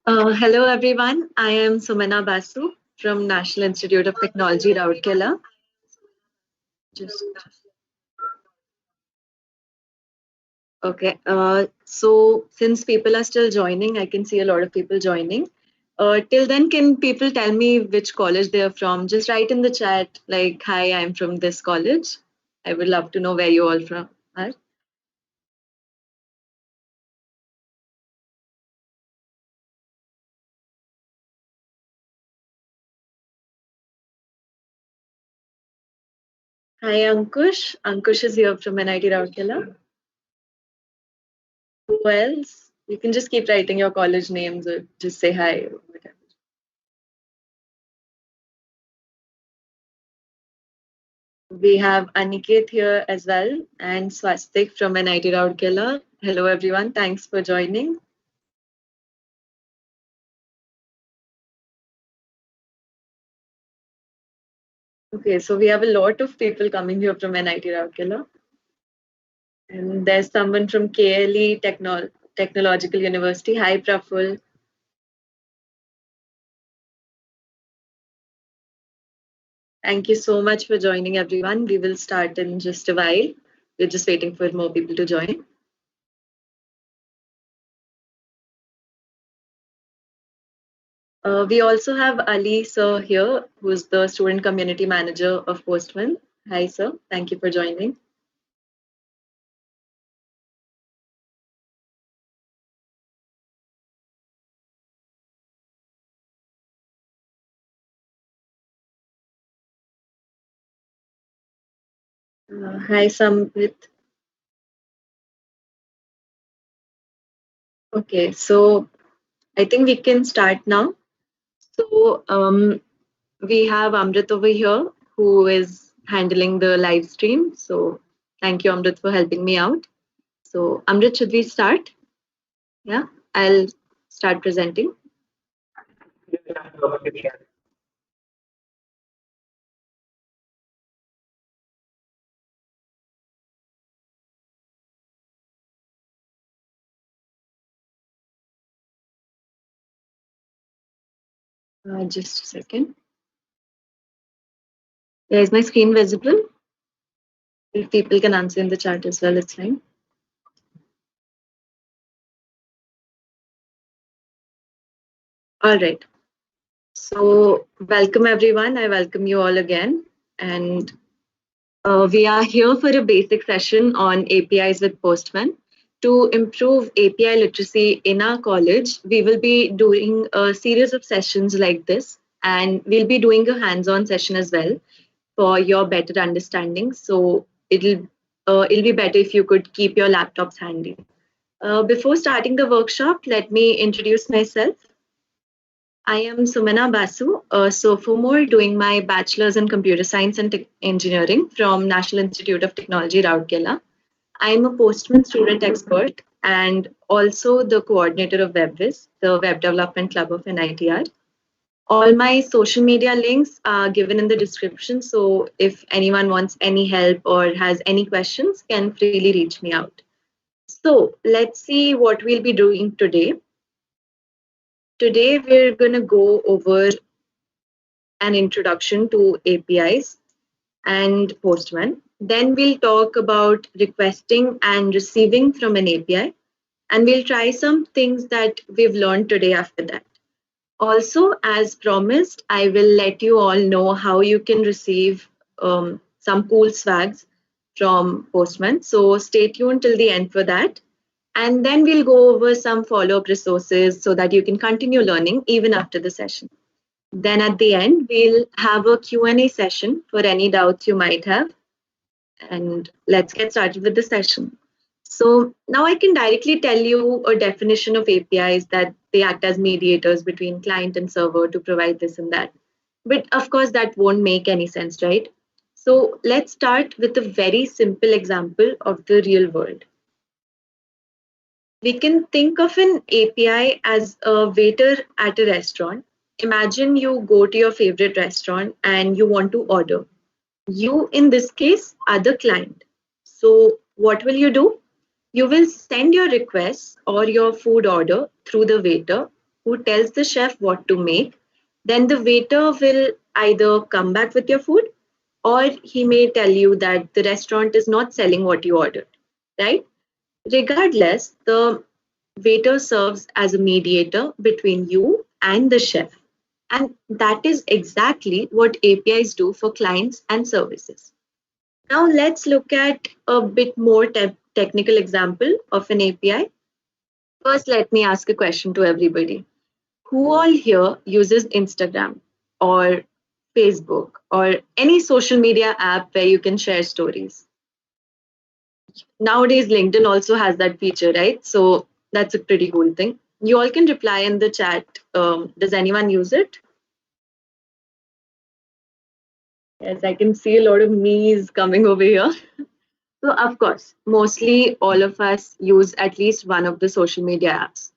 Hello everyone, I am Sumana Basu from National Institute of Technology, Rourkela. Just okay. So since people are still joining, I can see a lot of people joining. Till then, can people tell me which college they are from? Just write in the chat like, "Hi, I'm from this college." I would love to know where you all from are. Hi, Ankush. Ankush is here from NIT Rourkela. Who else? You can just keep writing your college names or just say hi. Or whatever. We have Aniket here as well and Swastik from NIT Rourkela. Hello everyone, thanks for joining. Okay, so we have a lot of people coming here from NIT Rourkela. And there's someone from KLE Technological University. Hi Praful. Thank you so much for joining everyone. We will start in just a while. We're just waiting for more people to join. We also have Ali sir here, who is the student community manager of Postman. Hi sir, thank you for joining. Hi Samvit. Okay, so I think we can start now. So we have Amrit over here who is handling the live stream. So thank you, Amrit, for helping me out. So Amrit, should we start? Yeah, I'll start presenting. Just a second. Yeah, is my screen visible? If people can answer in the chat as well, it's fine. All right. So welcome everyone. I welcome you all again. And we are here for a basic session on APIs with Postman. To improve API literacy in our college, we will be doing a series of sessions like this, and we'll be doing a hands-on session as well for your better understanding. So it'll be better if you could keep your laptops handy. Before starting the workshop, let me introduce myself. I am Sumana Basu, a sophomore doing my bachelor's in computer science and engineering from National Institute of Technology, Rourkela. I'm a Postman student expert and also the coordinator of Webwiz, the web development club of NITR. All my social media links are given in the description, so if anyone wants any help or has any questions, can freely reach me out. So let's see what we'll be doing today. Today we're going to go over an introduction to APIs and Postman. Then we'll talk about requesting and receiving from an API. And we'll try some things that we've learned today after that. Also, as promised, I will let you all know how you can receive some cool swags from Postman. So stay tuned till the end for that. And then we'll go over some follow-up resources so that you can continue learning even after the session. Then at the end, we'll have a Q&A session for any doubts you might have. And let's get started with the session. So now I can directly tell you a definition of APIs that they act as mediators between client and server to provide this and that. But of course, that won't make any sense, right? So let's start with a very simple example of the real world. We can think of an API as a waiter at a restaurant. Imagine you go to your favorite restaurant and you want to order. You, in this case, are the client. So what will you do? You will send your request or your food order through the waiter. who tells the chef what to make. Then the waiter will either come back with your food, or he may tell you that the restaurant is not selling what you ordered, right? Regardless, the waiter serves as a mediator between you and the chef. And that is exactly what APIs do for clients and services. Now let's look at a bit more technical example of an API. First, let me ask a question to everybody. Who all here uses Instagram or Facebook or any social media app where you can share stories? Nowadays, LinkedIn also has that feature, right? So that's a pretty cool thing. You all can reply in the chat. Does anyone use it? Yes, I can see a lot of me's coming over here. So, of course, mostly all of us use at least one of the social media apps.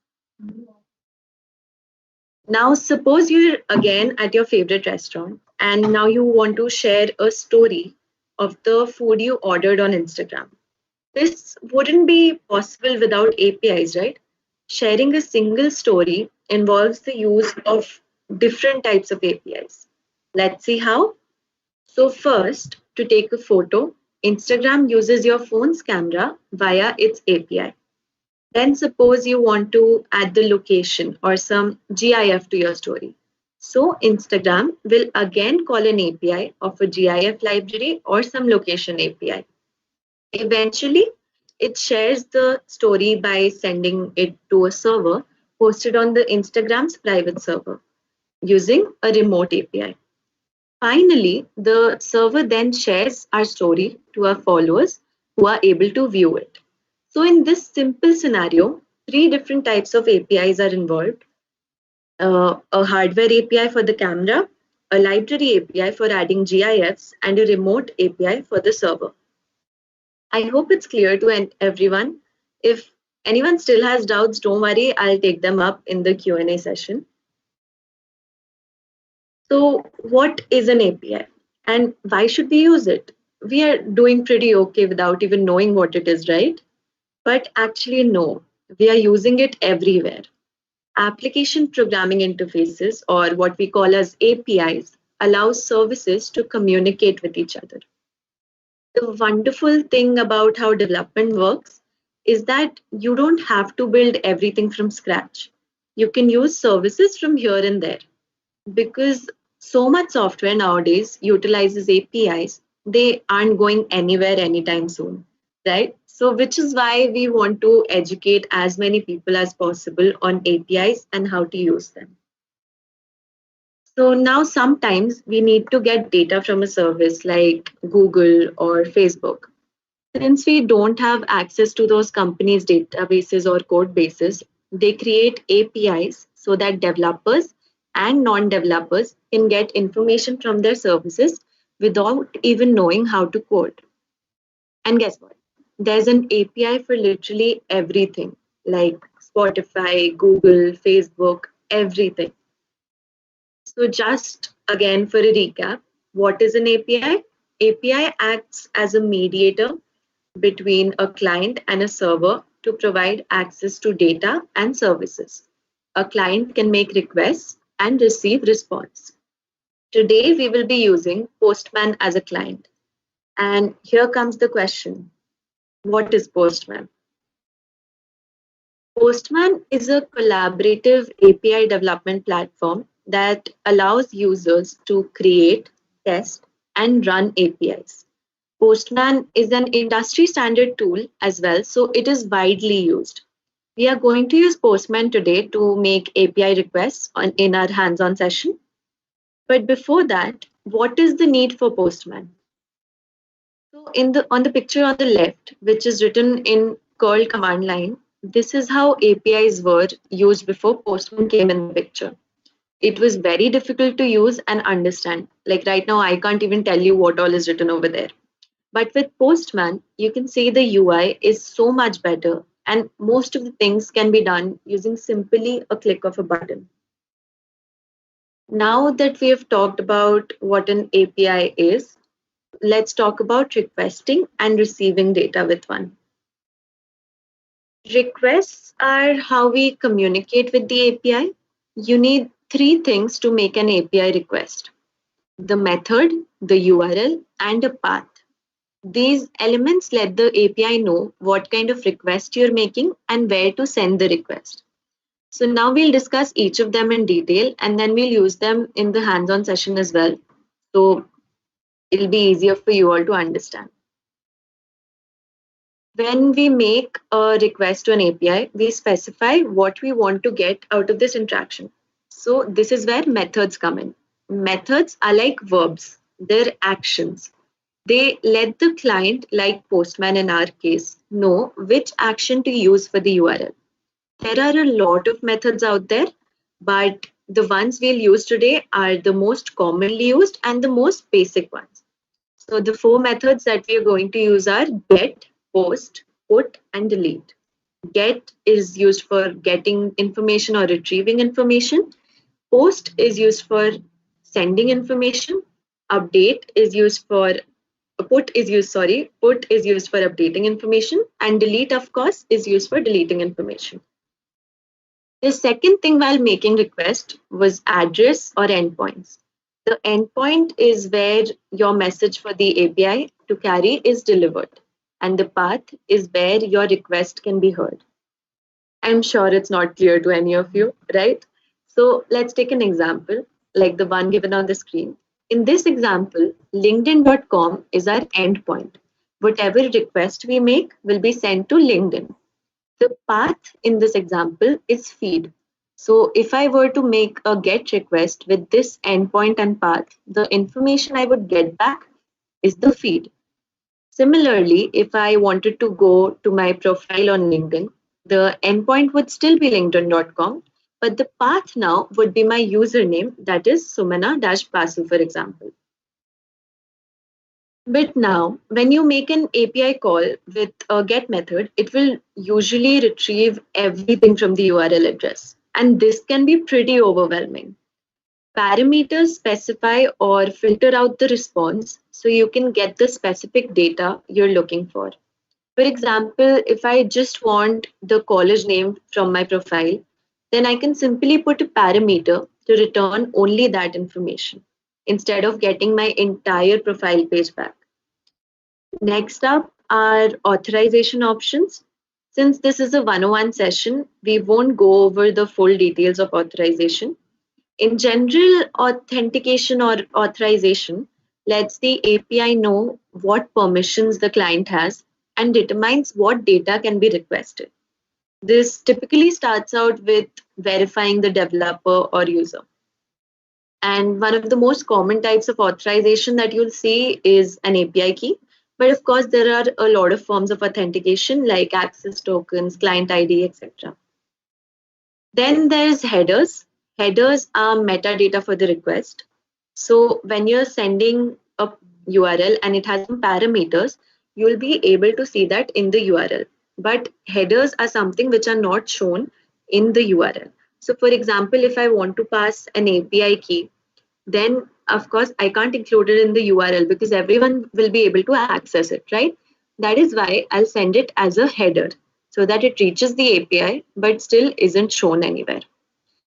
Now, suppose you're again at your favorite restaurant and now you want to share a story of the food you ordered on Instagram. This wouldn't be possible without APIs, right? Sharing a single story involves the use of different types of APIs. Let's see how. So, first, to take a photo, Instagram uses your phone's camera via its API. Then suppose you want to add the location or some GIF to your story. So Instagram will again call an API of a GIF library or some location API. Eventually, it shares the story by sending it to a server hosted on the Instagram's private server using a remote API. Finally, the server then shares our story to our followers who are able to view it. So in this simple scenario, three different types of APIs are involved. A hardware API for the camera, a library API for adding GIFs, and a remote API for the server. I hope it's clear to everyone. If anyone still has doubts, don't worry, I'll take them up in the Q&A session. So what is an API and why should we use it? We are doing pretty okay without even knowing what it is, right? But actually, no, we are using it everywhere. Application programming interfaces, or what we call as APIs, allow services to communicate with each other. The wonderful thing about how development works is that you don't have to build everything from scratch. You can use services from here and there because so much software nowadays utilizes APIs, they aren't going anywhere anytime soon, right? So, which is why we want to educate as many people as possible on APIs and how to use them. So, now sometimes we need to get data from a service like Google or Facebook. Since we don't have access to those companies' databases or code bases, they create APIs so that developers and non-developers can get information from their services without even knowing how to code. And guess what? There's an API for literally everything, like Spotify, Google, Facebook, everything. So just again for a recap, what is an API? API acts as a mediator between a client and a server to provide access to data and services. A client can make requests and receive response. Today, we will be using Postman as a client. And here comes the question. What is Postman? Postman is a collaborative API development platform that allows users to create, test, and run APIs. Postman is an industry standard tool as well, so it is widely used. We are going to use Postman today to make API requests in our hands-on session. But before that, what is the need for Postman? So on the picture on the left, which is written in curl command line, this is how APIs were used before Postman came in the picture. It was very difficult to use and understand. Like right now, I can't even tell you what all is written over there. But with Postman, you can see the UI is so much better, and most of the things can be done using simply a click of a button. Now that we have talked about what an API is, let's talk about requesting and receiving data with one. Requests are how we communicate with the API. You need three things to make an API request: the method, the URL, and a path. These elements let the API know what kind of request you're making and where to send the request. So now we'll discuss each of them in detail, and then we'll use them in the hands-on session as well. So it'll be easier for you all to understand. When we make a request to an API, we specify what we want to get out of this interaction. So this is where methods come in. Methods are like verbs, they're actions. They let the client, like Postman in our case, know which action to use for the URL. There are a lot of methods out there, but the ones we'll use today are the most commonly used and the most basic ones. So the four methods that we are going to use are get, post, put, and delete. Get is used for getting information or retrieving information. Post is used for sending information. Update is used for put is used for updating information, and delete, of course, is used for deleting information. The second thing while making request was address or endpoints. The endpoint is where your message for the API to carry is delivered, and the path is where your request can be heard. I'm sure it's not clear to any of you, right? So let's take an example like the one given on the screen. In this example, LinkedIn.com is our endpoint. Whatever request we make will be sent to LinkedIn. The path in this example is feed. So if I were to make a GET request with this endpoint and path, the information I would get back is the feed. Similarly, if I wanted to go to my profile on LinkedIn, the endpoint would still be linkedin.com, but the path now would be my username, that is Sumana-Basu, for example. But now, when you make an API call with a GET method, it will usually retrieve everything from the URL address. And this can be pretty overwhelming. Parameters specify or filter out the response so you can get the specific data you're looking for. For example, if I just want the college name from my profile, then I can simply put a parameter to return only that information instead of getting my entire profile page back. Next up are authorization options. Since this is a 101 session, we won't go over the full details of authorization. In general, authentication or authorization lets the API know what permissions the client has and determines what data can be requested. This typically starts out with verifying the developer or user. And one of the most common types of authorization that you'll see is an API key. But of course, there are a lot of forms of authentication like access tokens, client ID, etc. Then there's headers. Headers are metadata for the request. So when you're sending a URL and it has some parameters, you'll be able to see that in the URL. But headers are something which are not shown in the URL. So for example, if I want to pass an API key, then of course I can't include it in the URL because everyone will be able to access it, right? That is why I'll send it as a header so that it reaches the API but still isn't shown anywhere.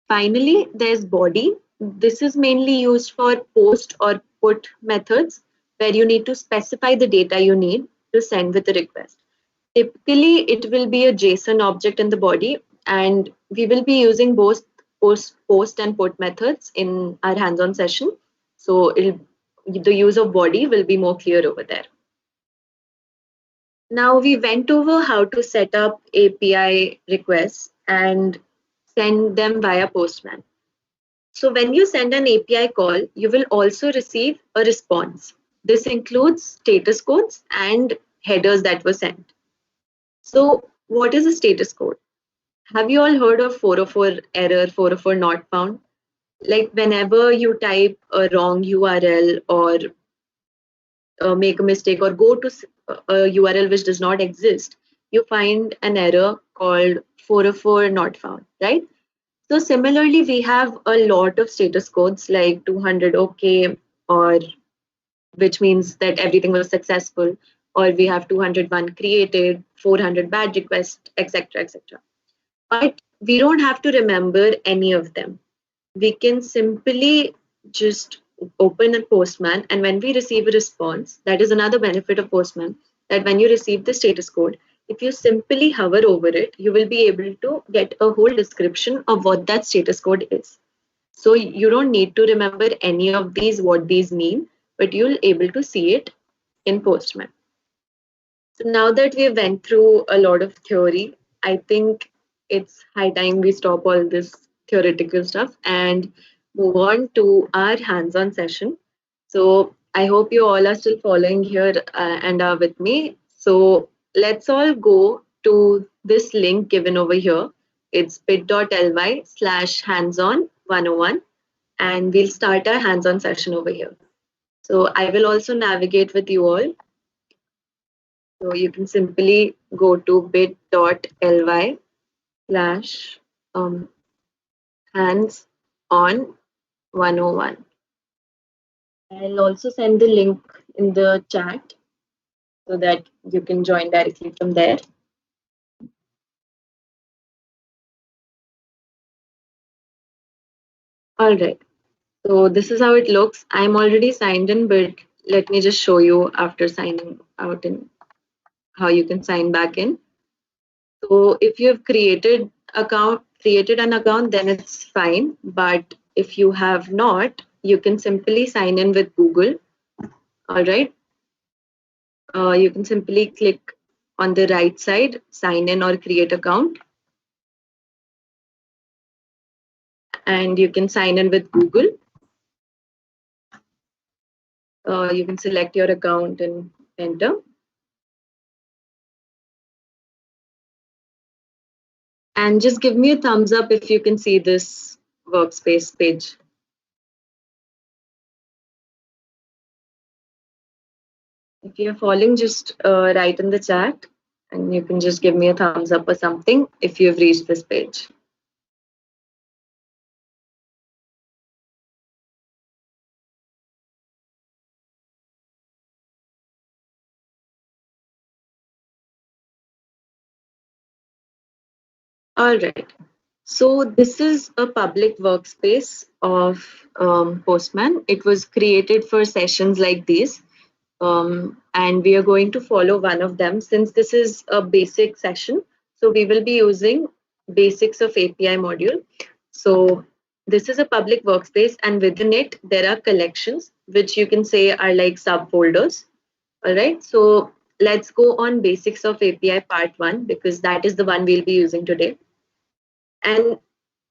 Finally, there's body. This is mainly used for post or put methods where you need to specify the data you need to send with the request. Typically, it will be a JSON object in the body, and we will be using both post and put methods in our hands-on session. So the use of body will be more clear over there. Now we went over how to set up API requests and send them via Postman. So when you send an API call, you will also receive a response. This includes status codes and headers that were sent. So what is a status code? Have you all heard of 404 error, 404 not found? Like whenever you type a wrong URL or make a mistake or go to a URL which does not exist, you find an error called 404 not found, right? So similarly, we have a lot of status codes like 200 OK, or which means that everything was successful, or we have 201 created, 400 bad requests, etc., etc. But we don't have to remember any of them. we can simply just open a Postman, and when we receive a response, that is another benefit of Postman, that when you receive the status code, if you simply hover over it, you will be able to get a whole description of what that status code is. So you don't need to remember any of these, what these mean, but you'll able to see it in Postman. So now that we have went through a lot of theory, I think it's high time we stop all this theoretical stuff and move on to our hands-on session. So I hope you all are still following here and are with me. So let's all go to this link given over here. It's bit.ly/hands-on101, and we'll start our hands-on session over here. So I will also navigate with you all. So you can simply go to bit.ly slash hands on 101. I'll also send the link in the chat so that you can join directly from there. All right. So this is how it looks. I'm already signed in, but let me just show you after signing out in how you can sign back in. So if you have created an account, then it's fine. But if you have not, you can simply sign in with Google. All right. You can simply click on the right side, sign in or create account, and you can sign in with Google. You can select your account and enter. And just give me a thumbs up if you can see this workspace page. If you're following, just write in the chat, and you can just give me a thumbs up or something if you've reached this page. All right. So this is a public workspace of Postman. It was created for sessions like these. And we are going to follow one of them since this is a basic session. So we will be using basics of API module. So this is a public workspace, and within it, there are collections, which you can say are like subfolders. All right. So let's go on basics of API part 1, because that is the one we'll be using today. And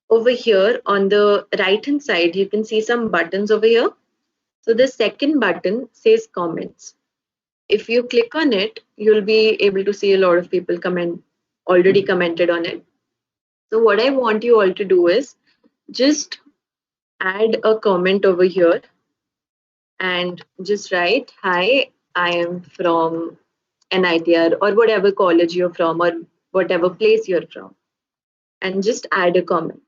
over here on the right hand side, you can see some buttons over here. So the second button says comments. If you click on it, you'll be able to see a lot of people already commented on it. So what I want you all to do is just add a comment over here and just write, hi, I am from NITR or whatever college you're from or whatever place you're from, and just add a comment.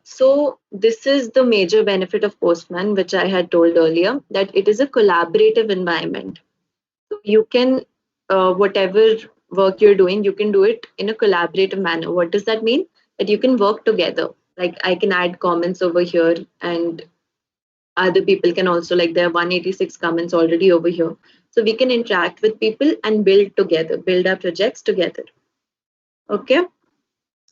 So this is the major benefit of Postman, which I had told earlier, that it is a collaborative environment. So you can, whatever work you're doing, you can do it in a collaborative manner. What does that mean? That you can work together. Like I can add comments over here, and other people can also, like there are 186 comments already over here. So we can interact with people and build together, build our projects together. Okay.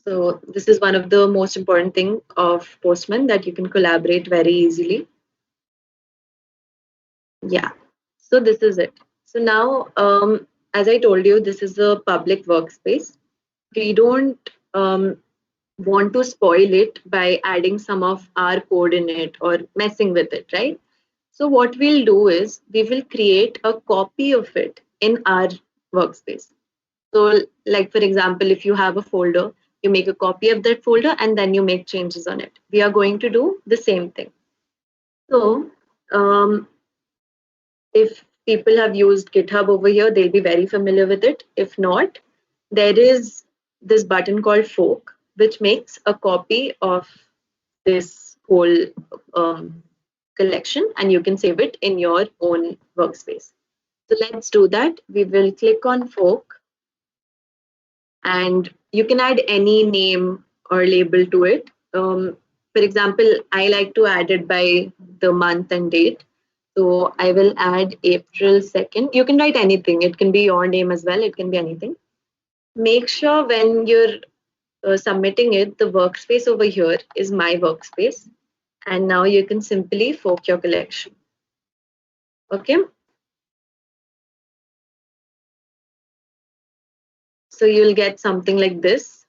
So this is one of the most important thing of Postman, that you can collaborate very easily. Yeah. So this is it. So now, as I told you, this is a public workspace. We don't want to spoil it by adding some of our code in it or messing with it, right? So what we'll do is we will create a copy of it in our workspace. So like, for example, if you have a folder, you make a copy of that folder and then you make changes on it. We are going to do the same thing. So if people have used GitHub over here, they'll be very familiar with it. If not, there is this button called fork, which makes a copy of this whole collection, and you can save it in your own workspace. So let's do that. We will click on fork, and you can add any name or label to it. For example, I like to add it by the month and date. So I will add April 2nd. You can write anything. It can be your name as well. It can be anything. Make sure when you're submitting it, the workspace over here is my workspace. And now you can simply fork your collection. Okay. So you'll get something like this,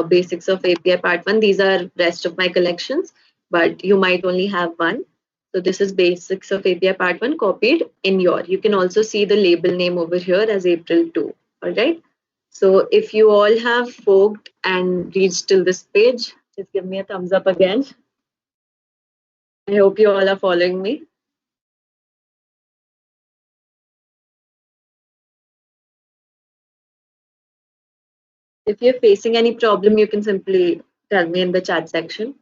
basics of API part 1. These are rest of my collections, but you might only have one. So this is basics of API part 1 copied in your. You can also see the label name over here as April 2. All right. So if you all have forked and reached till this page, just give me a thumbs up again. I hope you all are following me. If you're facing any problem, you can simply tell me in the chat section.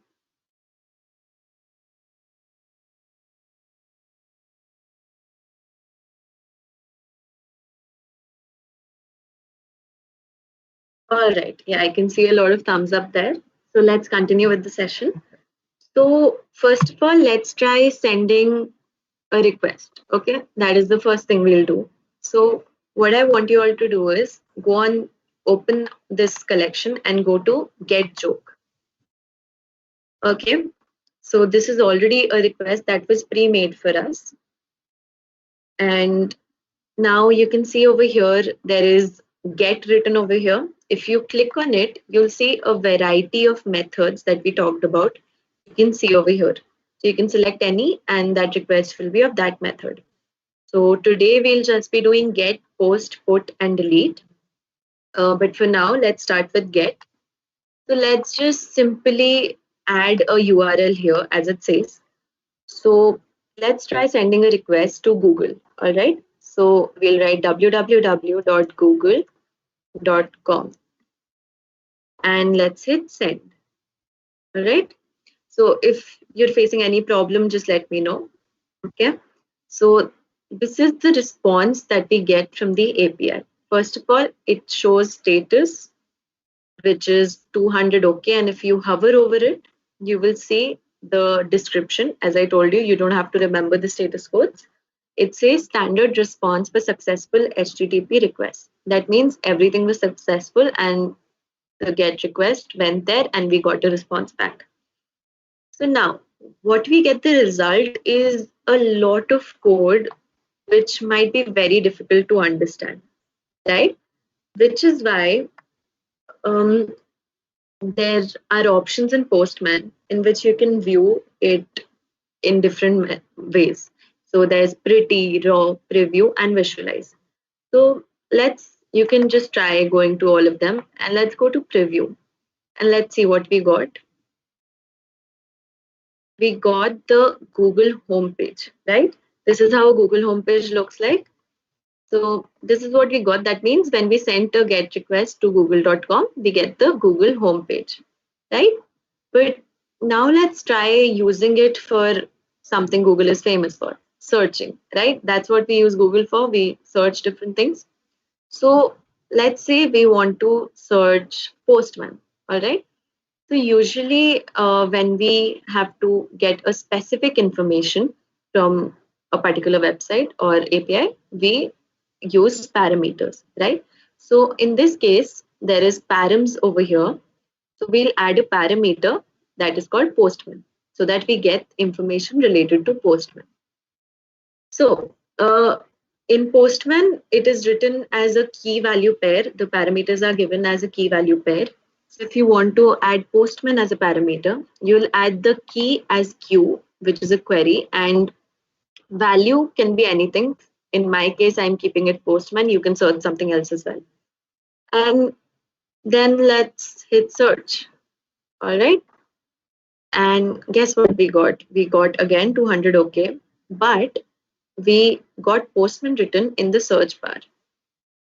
All right. Yeah, I can see a lot of thumbs up there. So let's continue with the session. So first of all, let's try sending a request. Okay, that is the first thing we'll do. So what I want you all to do is go on, open this collection and go to get joke. Okay, so this is already a request that was pre-made for us. And now you can see over here, there is get written over here. If you click on it, you'll see a variety of methods that we talked about. You can see over here. So you can select any and that request will be of that method. So today we'll just be doing get, post, put and delete. But for now, let's start with get. So let's just simply add a URL here as it says. So let's try sending a request to Google. All right. So we'll write www.google.com and let's hit send. All right. So if you're facing any problem, just let me know. Okay. So this is the response that we get from the API. First of all, it shows status, which is 200 OK. And if you hover over it, you will see the description. As I told you, you don't have to remember the status codes. It says standard response for successful HTTP request. That means everything was successful and the GET request went there and we got a response back. So now what we get the result is a lot of code which might be very difficult to understand, right? Which is why there are options in Postman in which you can view it in different ways. So there's pretty, raw, preview, and visualize. So you can just try going to all of them and let's go to preview and let's see what we got. We got the Google homepage, right? This is how Google homepage looks like. So this is what we got. That means when we send a GET request to google.com, we get the Google homepage, right? But now let's try using it for something Google is famous for, searching, right? That's what we use Google for. We search different things. So let's say we want to search Postman, all right? So usually when we have to get a specific information from a particular website or API, we use parameters, right? So in this case, there is params over here. So we'll add a parameter that is called Postman so that we get information related to Postman. So in Postman, it is written as a key value pair. The parameters are given as a key value pair. So if you want to add Postman as a parameter, you'll add the key as Q, which is a query, and value can be anything. In my case, I'm keeping it Postman. You can search something else as well. And then let's hit search. All right. And guess what we got? We got again 200 OK, but we got Postman written in the search bar.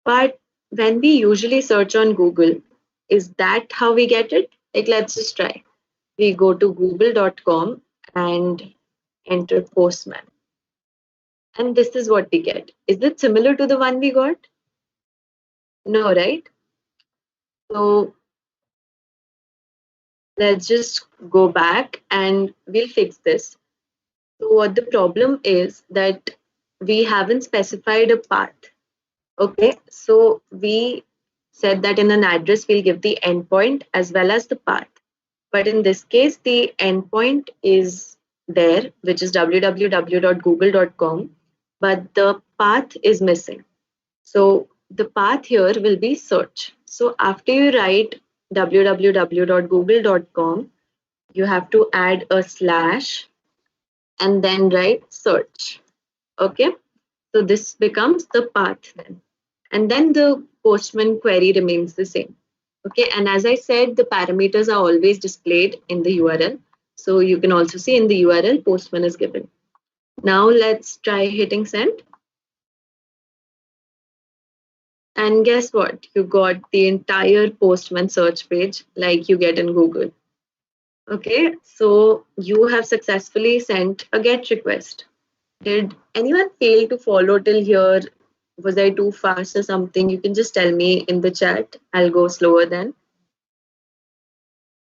But when we usually search on Google, is that how we get it? Like, let's just try. We go to google.com and enter Postman. And this is what we get. Is it similar to the one we got? No, right? So let's just go back and we'll fix this. So what the problem is that we haven't specified a path. Okay, so we said that in an address we'll give the endpoint as well as the path. But in this case, the endpoint is there, which is www.google.com, but the path is missing. So the path here will be search. So after you write www.google.com, you have to add a slash and then write search. Okay, so this becomes the path then. And then the Postman query remains the same. Okay, and as I said, the parameters are always displayed in the URL. So you can also see in the URL Postman is given. Now let's try hitting send. And guess what? You got the entire Postman search page like you get in Google. Okay, so you have successfully sent a GET request. Did anyone fail to follow till here? Was I too fast or something? You can just tell me in the chat. I'll go slower then.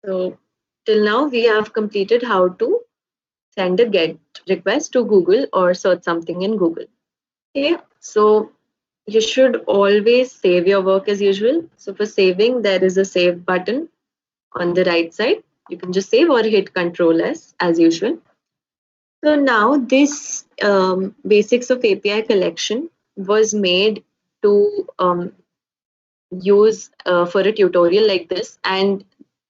So till now we have completed how to send a GET request to Google or search something in Google. Okay, so you should always save your work as usual. So for saving, there is a save button on the right side. You can just save or hit Control S as usual. So now this basics of API collection was made to use for a tutorial like this, and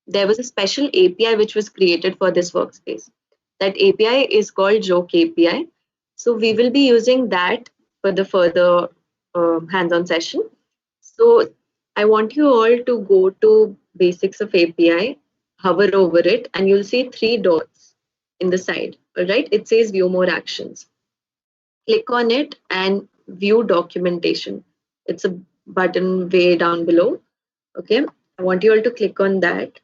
there was a special API which was created for this workspace. That API is called Joke API. So we will be using that for the further hands-on session. So I want you all to go to basics of API, hover over it, and you'll see three dots in the side. All right, it says view more actions. Click on it and view documentation. It's a button way down below. Okay, I want you all to click on that.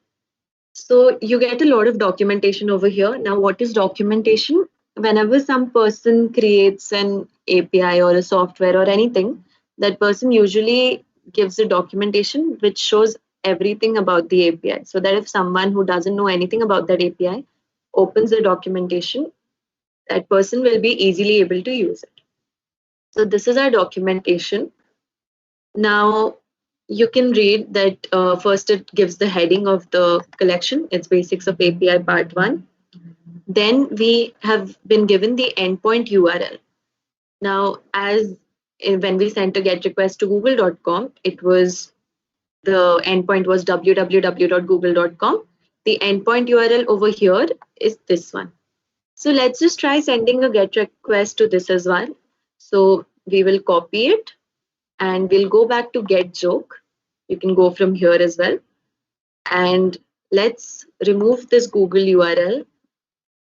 So you get a lot of documentation over here. Now, what is documentation? Whenever some person creates an API or a software or anything, that person usually gives a documentation which shows everything about the API. So that if someone who doesn't know anything about that API opens the documentation, that person will be easily able to use it. So this is our documentation. Now, you can read that first it gives the heading of the collection. It's Basics of API Part 1. Then we have been given the endpoint URL. Now, as when we sent a GET request to google.com, it was the endpoint was www.google.com. The endpoint URL over here is this one. So let's just try sending a GET request to this as well. So we will copy it and we'll go back to get joke. You can go from here as well. And let's remove this Google URL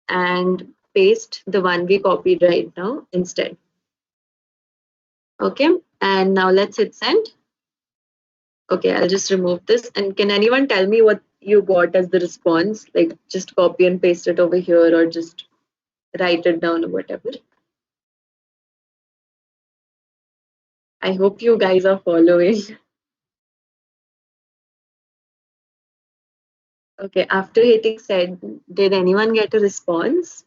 and paste the one we copied right now instead. Okay, and now let's hit send. Okay, I'll just remove this. And can anyone tell me what you got as the response? Like just copy and paste it over here or just write it down or whatever. I hope you guys are following. Okay, after hitting send, did anyone get a response?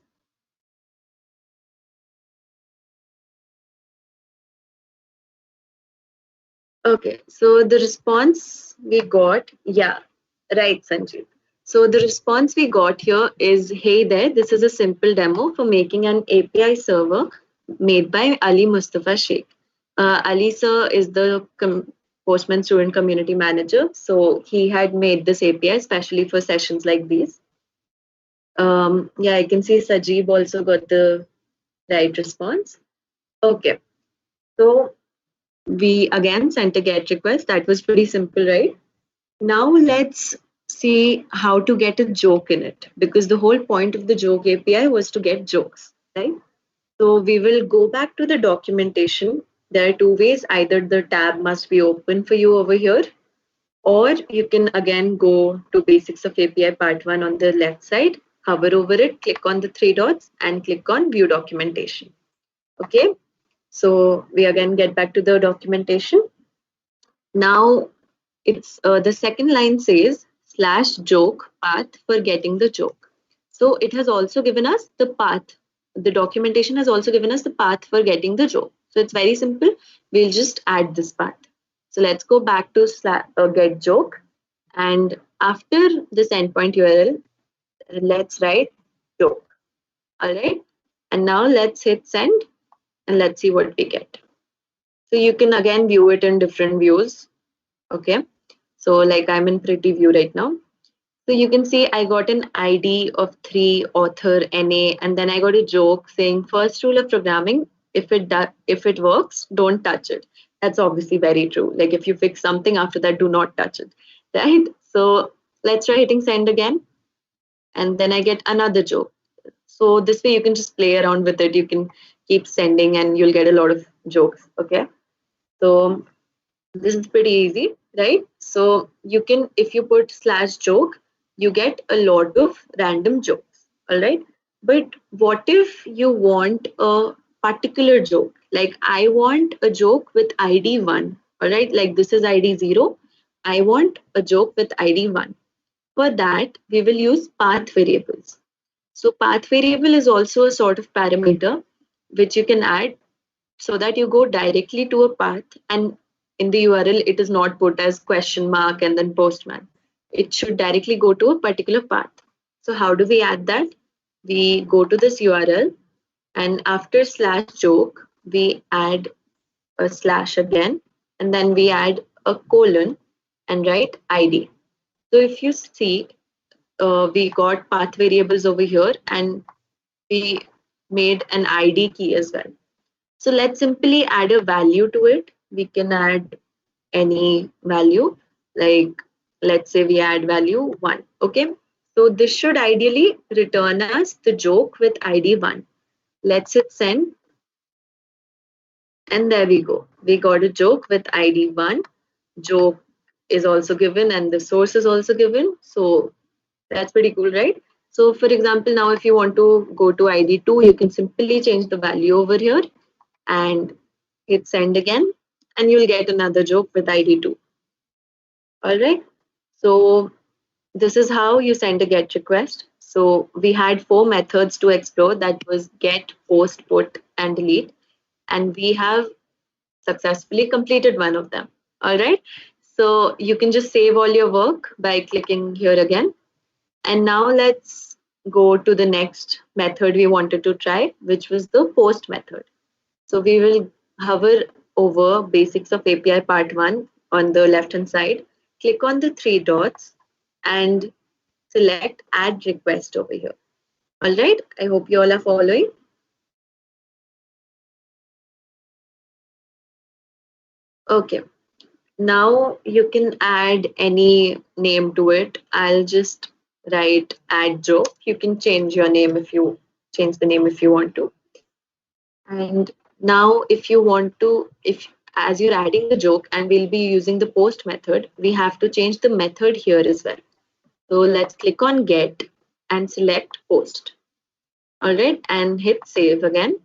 Okay, so the response we got, yeah, right, Sanjeev. So the response we got here is, hey there, this is a simple demo for making an API server made by Ali Mustafa Sheikh. Ali sir is the Postman student community manager. So he had made this API especially for sessions like these. Yeah, I can see Sajib also got the right response. Okay, so we again sent a GET request. That was pretty simple, right? Now let's see how to get a joke in it, because the whole point of the joke API was to get jokes, right? So we will go back to the documentation. There are two ways. Either the tab must be open for you over here, or you can again go to Basics of API Part 1 on the left side, hover over it, click on the three dots and click on View Documentation. Okay, so we again get back to the documentation. Now it's the second line says slash joke path for getting the joke. So it has also given us the path. The documentation has also given us the path for getting the joke. So it's very simple. We'll just add this path. So let's go back to get joke. And after this endpoint URL, let's write joke. All right. And now let's hit send and let's see what we get. So you can again view it in different views. Okay. So like I'm in pretty view right now. So you can see I got an ID of 3, author, NA, and then I got a joke saying first rule of programming, if it works, don't touch it. That's obviously very true. Like if you fix something after that, do not touch it. Right? So let's try hitting send again. And then I get another joke. So this way you can just play around with it. You can keep sending and you'll get a lot of jokes. Okay. So this is pretty easy, right? So you can, if you put slash joke, you get a lot of random jokes. All right. But what if you want a particular joke? Like I want a joke with ID 1. All right. Like this is ID 0. I want a joke with ID 1. For that, we will use path variables. So path variable is also a sort of parameter which you can add so that you go directly to a path, and in the URL it is not put as question mark and then postman. It should directly go to a particular path. So how do we add that? We go to this URL and after slash joke we add a slash again and then we add a colon and write ID. So if you see, we got path variables over here and we made an ID key as well. So let's simply add a value to it. We can add any value, like let's say we add value 1. Okay. So this should ideally return us the joke with ID 1. Let's hit send. And there we go. We got a joke with ID 1. Joke is also given and the source is also given. So that's pretty cool, right? So for example, now if you want to go to ID 2, you can simply change the value over here and hit send again and you'll get another joke with ID 2. All right. So this is how you send a GET request. So we had 4 methods to explore. That was get, post, put, and delete. And we have successfully completed one of them. All right. So you can just save all your work by clicking here again. And now let's go to the next method we wanted to try, which was the post method. So we will hover over basics of API part 1 on the left hand side, click on the 3 dots and select add request over here. All right, I hope you all are following. Okay, now you can add any name to it. I'll just write add joke. You can change your name if you change the name if you want to. And now if you want to, if as you're adding the joke and we'll be using the post method, we have to change the method here as well. So let's click on get and select post. All right, and hit save again.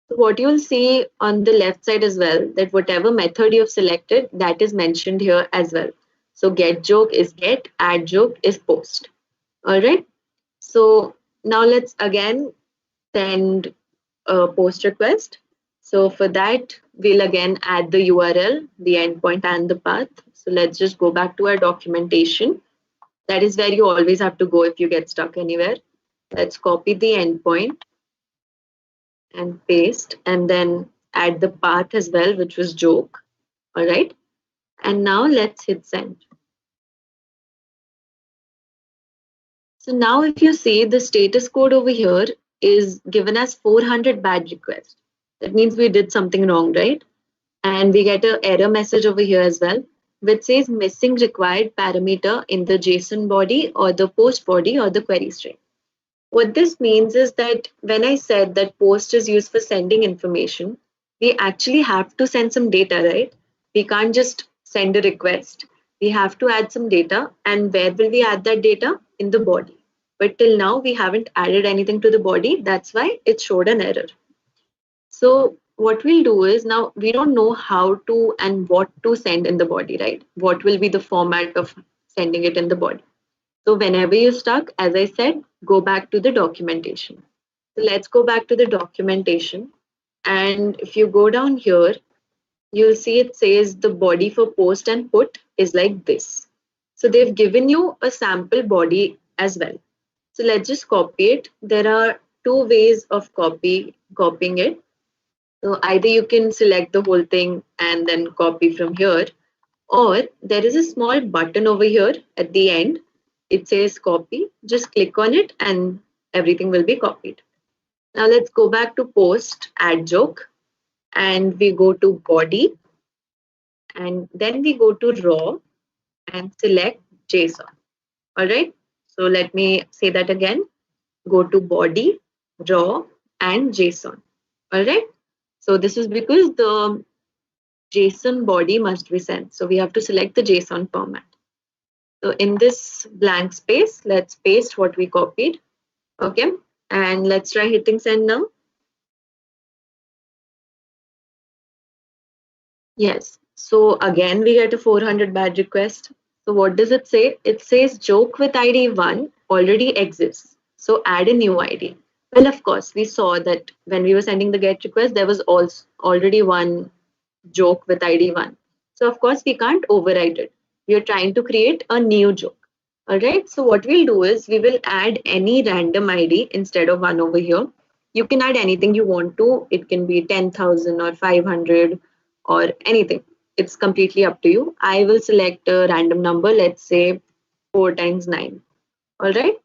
So what you'll see on the left side as well, that whatever method you've selected, that is mentioned here as well. So get joke is get, add joke is post. All right. So now let's again send a post request. So for that, we'll again add the URL, the endpoint and the path. So let's just go back to our documentation. That is where you always have to go if you get stuck anywhere. Let's copy the endpoint and paste and then add the path as well, which was joke. All right. And now let's hit send. So now if you see the status code over here is given as 400 bad requests. That means we did something wrong, right? And we get an error message over here as well, which says missing required parameter in the JSON body or the post body or the query string. What this means is that when I said that post is used for sending information, we actually have to send some data, right? We can't just send a request. We have to add some data. And where will we add that data? In the body. But till now, we haven't added anything to the body. That's why it showed an error. So what we'll do is now we don't know how to and what to send in the body, right? What will be the format of sending it in the body. So whenever you're stuck, as I said, go back to the documentation. So let's go back to the documentation. And if you go down here, you'll see it says the body for post and put is like this. So they've given you a sample body as well. So let's just copy it. There are two ways of copying it. So either you can select the whole thing and then copy from here, or there is a small button over here at the end. It says copy. Just click on it and everything will be copied. Now let's go back to post, add joke, and we go to body, and then we go to raw and select JSON. All right. So let me say that again. Go to body, raw, and JSON. All right. So this is because the JSON body must be sent. So we have to select the JSON format. So in this blank space, let's paste what we copied. Okay. And let's try hitting send now. Yes. So again, we get a 400 badge request. So what does it say? It says joke with ID 1 already exists. So add a new ID. Well, of course, we saw that when we were sending the get request, there was also already one joke with ID 1. So of course, we can't overwrite it. We are trying to create a new joke. All right. So what we'll do is we will add any random ID instead of one over here. You can add anything you want to. It can be 10,000 or 500 or anything. It's completely up to you. I will select a random number, let's say 4 times 9. All right.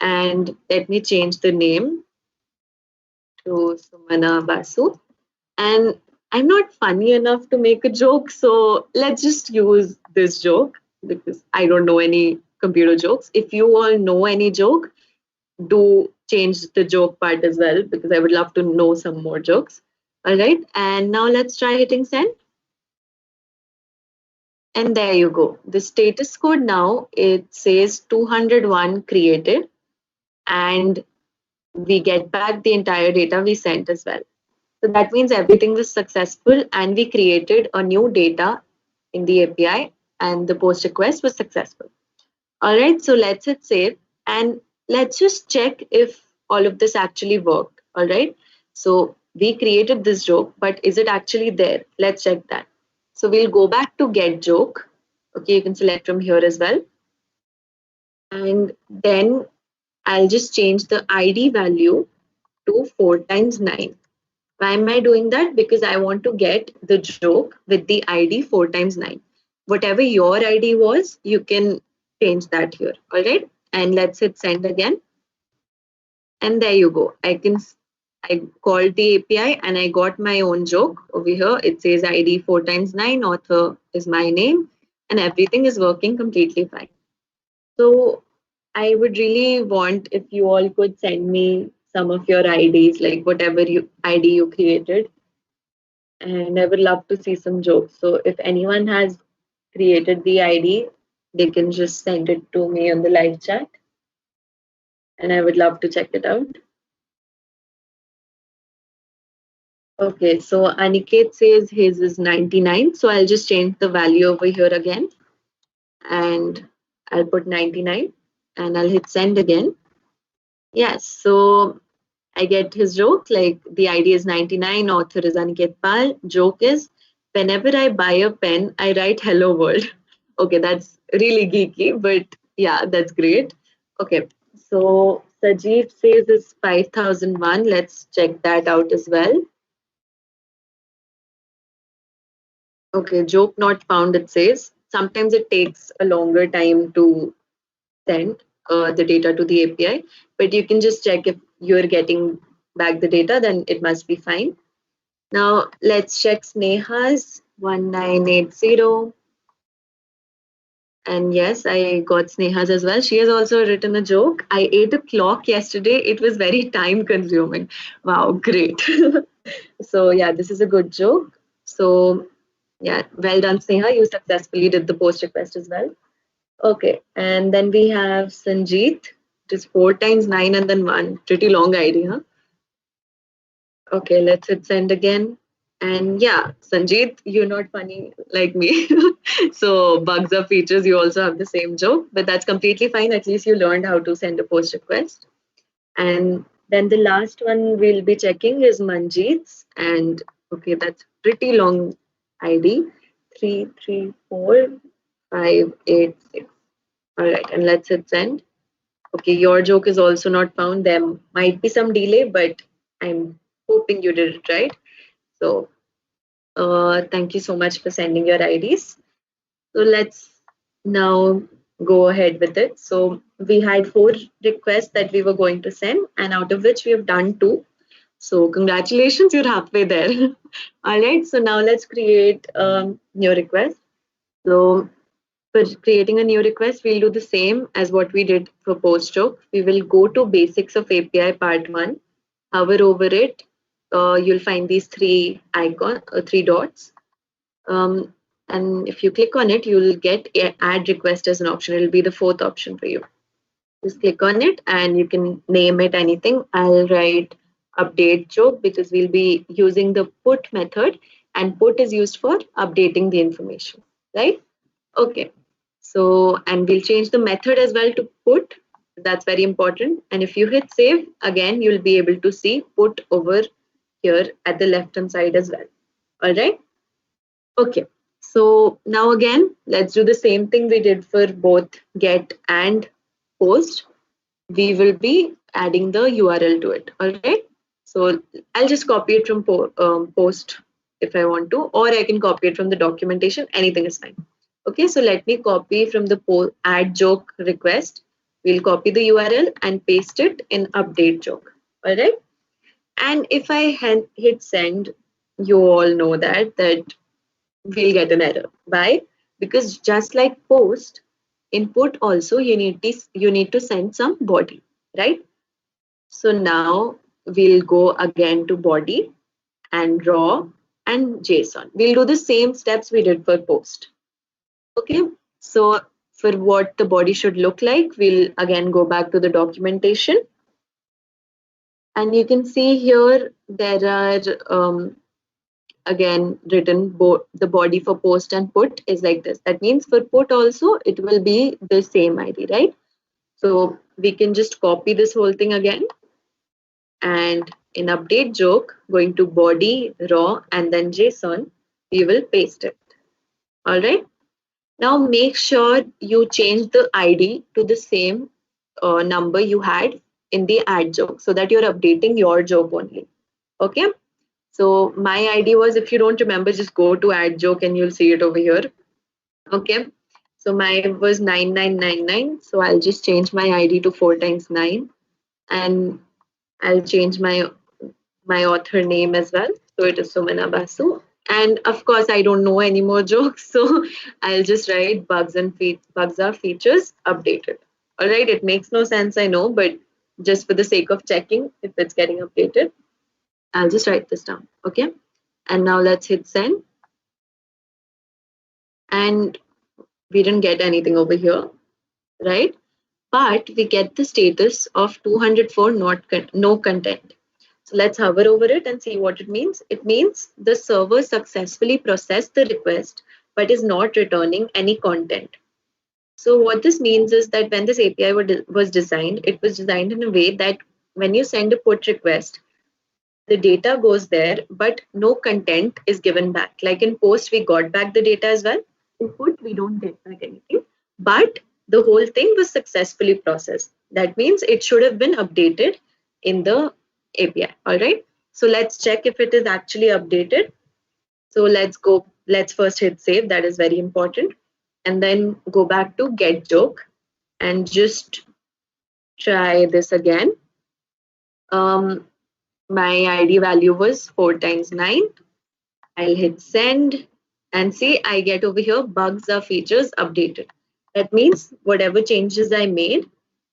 And let me change the name to Sumana Basu. And I'm not funny enough to make a joke, so let's just use this joke because I don't know any computer jokes. If you all know any joke, do change the joke part as well because I would love to know some more jokes. All right. And now let's try hitting send. And there you go. The status code now, it says 201 created, and we get back the entire data we sent as well. So that means everything was successful and we created a new data in the API and the post request was successful. All right, so let's hit save and let's just check if all of this actually worked. All right, so we created this joke, but is it actually there? Let's check that. So we'll go back to get joke. Okay, you can select from here as well. And then I'll just change the ID value to 4 times 9. Why am I doing that? Because I want to get the joke with the ID 4 times 9. Whatever your ID was, you can change that here. All right. And let's hit send again. And there you go. I called the API and I got my own joke over here. It says ID 4 times 9, author is my name, and everything is working completely fine. So I would really want if you all could send me some of your IDs, like whatever ID you created, and I would love to see some jokes. So if anyone has created the ID, they can just send it to me on the live chat, and I would love to check it out. Okay, so Aniket says his is 99, so I'll just change the value over here again, and I'll put 99, and I'll hit send again. Yes, so I get his joke, like the ID is 99, author is Aniket Pal. Joke is, whenever I buy a pen, I write hello world. Okay, that's really geeky, but yeah, that's great. Okay, so Sajeev says it's 5001. Let's check that out as well. Okay, joke not found, it says. Sometimes it takes a longer time to send the data to the API, but you can just check if you're getting back the data, then it must be fine. Now let's check Sneha's 1980. And yes, I got Sneha's as well. She has also written a joke. I ate a clock yesterday. It was very time consuming. Wow, great. So yeah, this is a good joke. So yeah, well done, Sneha. You successfully did the post request as well. Okay, and then we have Sanjeet. It is 4 times 9 and then 1. Pretty long ID, huh? Okay, let's hit send again. And yeah, Sanjeet, you're not funny like me. So bugs or features, you also have the same joke, but that's completely fine. At least you learned how to send a post request. And then the last one we'll be checking is Manjeet's. And okay, that's pretty long ID. 334586. All right, and let's hit send. Okay, your joke is also not found. There might be some delay, but I'm hoping you did it right. So thank you so much for sending your IDs. So let's now go ahead with it. So we had 4 requests that we were going to send, and out of which we have done 2. So congratulations, you're halfway there. All right, so now let's create a new request. So for creating a new request, we'll do the same as what we did for post joke. We will go to basics of API part 1, hover over it. You'll find these 3 dots. Um, and if you click on it, you'll get add request as an option. It'll be the 4th option for you. Just click on it and you can name it anything. I'll write update joke because we'll be using the put method, and put is used for updating the information, right? Okay. So, and we'll change the method as well to put. That's very important. And if you hit save, again, you'll be able to see put over here at the left hand side as well. All right. Okay. So now again, let's do the same thing we did for both get and post. We will be adding the URL to it. All right. So I'll just copy it from post if I want to, or I can copy it from the documentation. Anything is fine. Okay. So let me copy from the add joke request. We'll copy the URL and paste it in update joke. All right. And if I hit send, you all know that we'll get an error. Why? Because just like post, input also you need to send some body, right? So now we'll go again to body and raw and JSON. We'll do the same steps we did for post. Okay. So for what the body should look like, we'll again go back to the documentation. And you can see here there are again written the body for post and put is like this. That means for put also it will be the same ID, right? So we can just copy this whole thing again, and in update joke, going to body, raw, and then JSON, we will paste it. All right. Now make sure you change the ID to the same number you had in the add joke so that you're updating your joke only. Okay. So my ID was, if you don't remember, just go to add joke and you'll see it over here. Okay. So mine was 9999. So I'll just change my ID to 4 times 9, and I'll change my author name as well. So it is Sumana Basu. And of course, I don't know any more jokes, so I'll just write bugs are features updated. All right, it makes no sense, I know, but just for the sake of checking if it's getting updated, I'll just write this down. Okay, and now let's hit send. And we didn't get anything over here, right? But we get the status of 204 no content. So let's hover over it and see what it means. It means the server successfully processed the request but is not returning any content. So what this means is that when this API was designed, it was designed in a way that when you send a put request, the data goes there, but no content is given back. Like in post, we got back the data as well. In put, we don't get back anything. But the whole thing was successfully processed. That means it should have been updated in the API. All right. So let's check if it is actually updated. So let's first hit save. That is very important. And then go back to get joke and just try this again. Um, my ID value was 4 times 9. I'll hit send and see I get over here bugs or features updated. That means whatever changes I made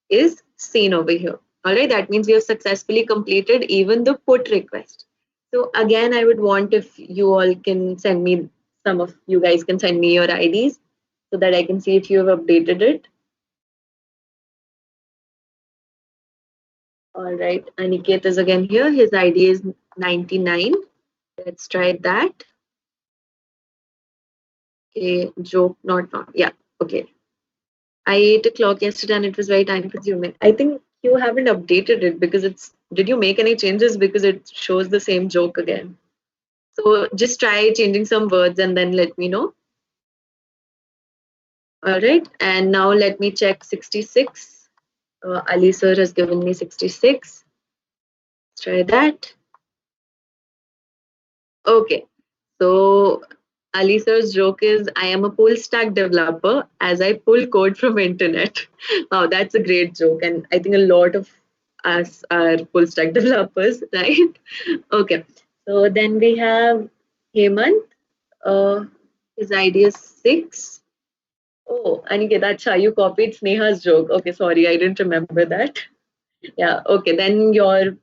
is seen over here. All right, that means we have successfully completed even the put request. So again, I would want if you all can send me, some of you guys can send me your IDs so that I can see if you have updated it. All right, Aniket is again here. His ID is 99. Let's try that. Okay, joke not found. Yeah, okay. I ate a clock yesterday and it was very time consuming. I think you haven't updated it because it's. Did you make any changes because it shows the same joke again? So just try changing some words and then let me know. All right, and now let me check 66. Ali sir has given me 66. Let's try that. Okay, so Ali sir's joke is I am a full stack developer as I pull code from internet. Wow, that's a great joke, and I think a lot of us are full stack developers, right? Okay, so then we have Hemant. His ID is 6. Oh, Aniket, acha, you copied Sneha's joke. Okay, sorry, I didn't remember that. Yeah, okay, then yours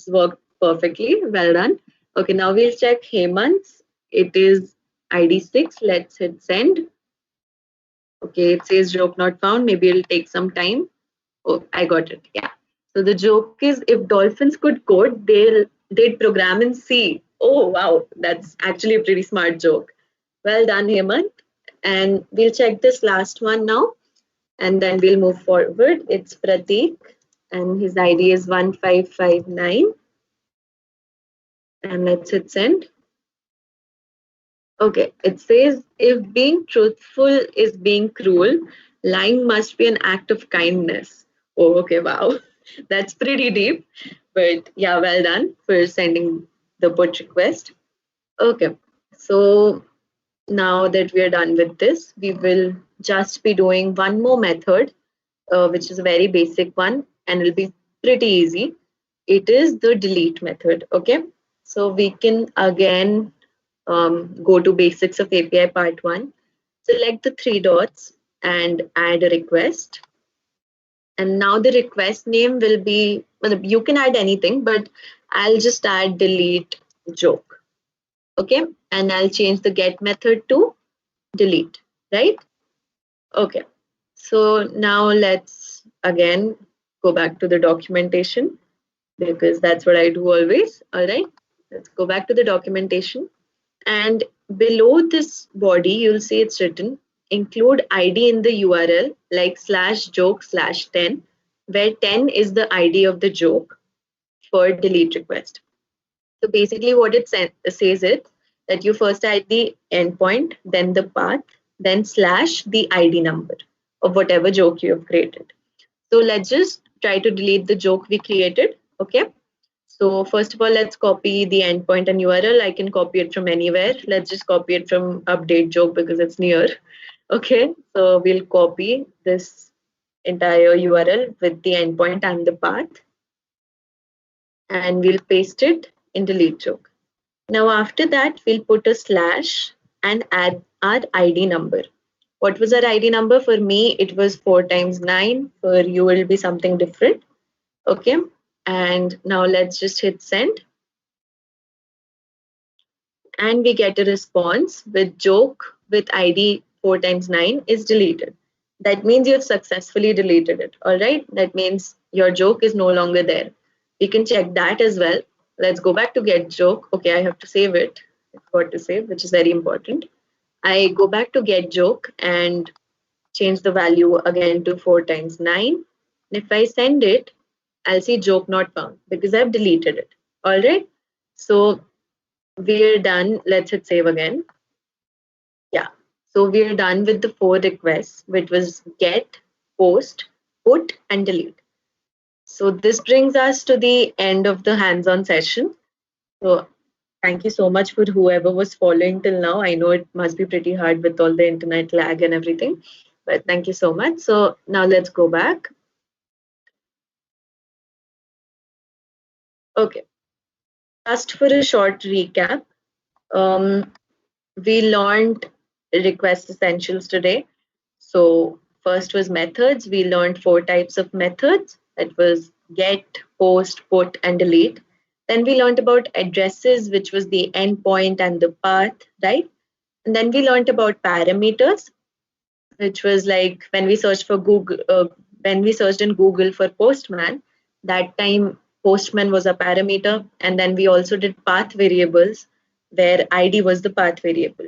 worked perfectly. Well done. Okay, now we'll check Hemant's. It is ID 6. Let's hit send. Okay, it says joke not found. Maybe it'll take some time. Oh, I got it. Yeah. So the joke is if dolphins could code, they'd program in C. Oh wow, that's actually a pretty smart joke. Well done, Hemant. And we'll check this last one now, and then we'll move forward. It's Pratik, and his ID is 1559. And let's hit send. Okay, it says if being truthful is being cruel, lying must be an act of kindness. Oh, okay, wow. That's pretty deep. But yeah, well done for sending the put request. Okay, so now that we are done with this, we will just be doing one more method, which is a very basic one, and it'll be pretty easy. It is the delete method. Okay, so we can again go to basics of API part 1. Select the 3 dots and add a request. And now the request name will be, well, you can add anything, but I'll just add delete joke. Okay, and I'll change the get method to delete, right? Okay, so now let's again go back to the documentation because that's what I do always. All right, let's go back to the documentation. And below this body, you'll see it's written include ID in the URL like /joke/10, where 10 is the ID of the joke for delete request. So basically, what it says is that you first add the endpoint, then the path, then slash the ID number of whatever joke you have created. So let's just try to delete the joke we created. Okay. So first of all, let's copy the endpoint and URL. I can copy it from anywhere. Let's just copy it from update joke because it's near. Okay, so we'll copy this entire URL with the endpoint and the path, and we'll paste it in delete joke. Now after that, we'll put a slash and add our ID number. What was our ID number? For me, it was 4 times 9. For you, it will be something different. Okay, and now let's just hit send. And we get a response with joke with ID 4 times 9 is deleted. That means you've successfully deleted it. All right. That means your joke is no longer there. We can check that as well. Let's go back to get joke. Okay, I have to save it. I forgot to save, which is very important. I go back to get joke and change the value again to 4 times 9. And if I send it, I'll see joke not found because I've deleted it. All right. So we're done. Let's hit save again. Yeah. So we're done with the 4 requests, which was get, post, put, and delete. So this brings us to the end of the hands-on session. So thank you so much for whoever was following till now. I know it must be pretty hard with all the internet lag and everything, but thank you so much. So now let's go back. Okay. Just for a short recap, we learned request essentials today. So first was methods. We learned 4 types of methods. That was get, post, put, and delete. Then we learned about addresses, which was the endpoint and the path, right? And then we learned about parameters, which was like when we searched for Google, when we searched in Google for Postman, that time Postman was a parameter. And then we also did path variables, where ID was the path variable.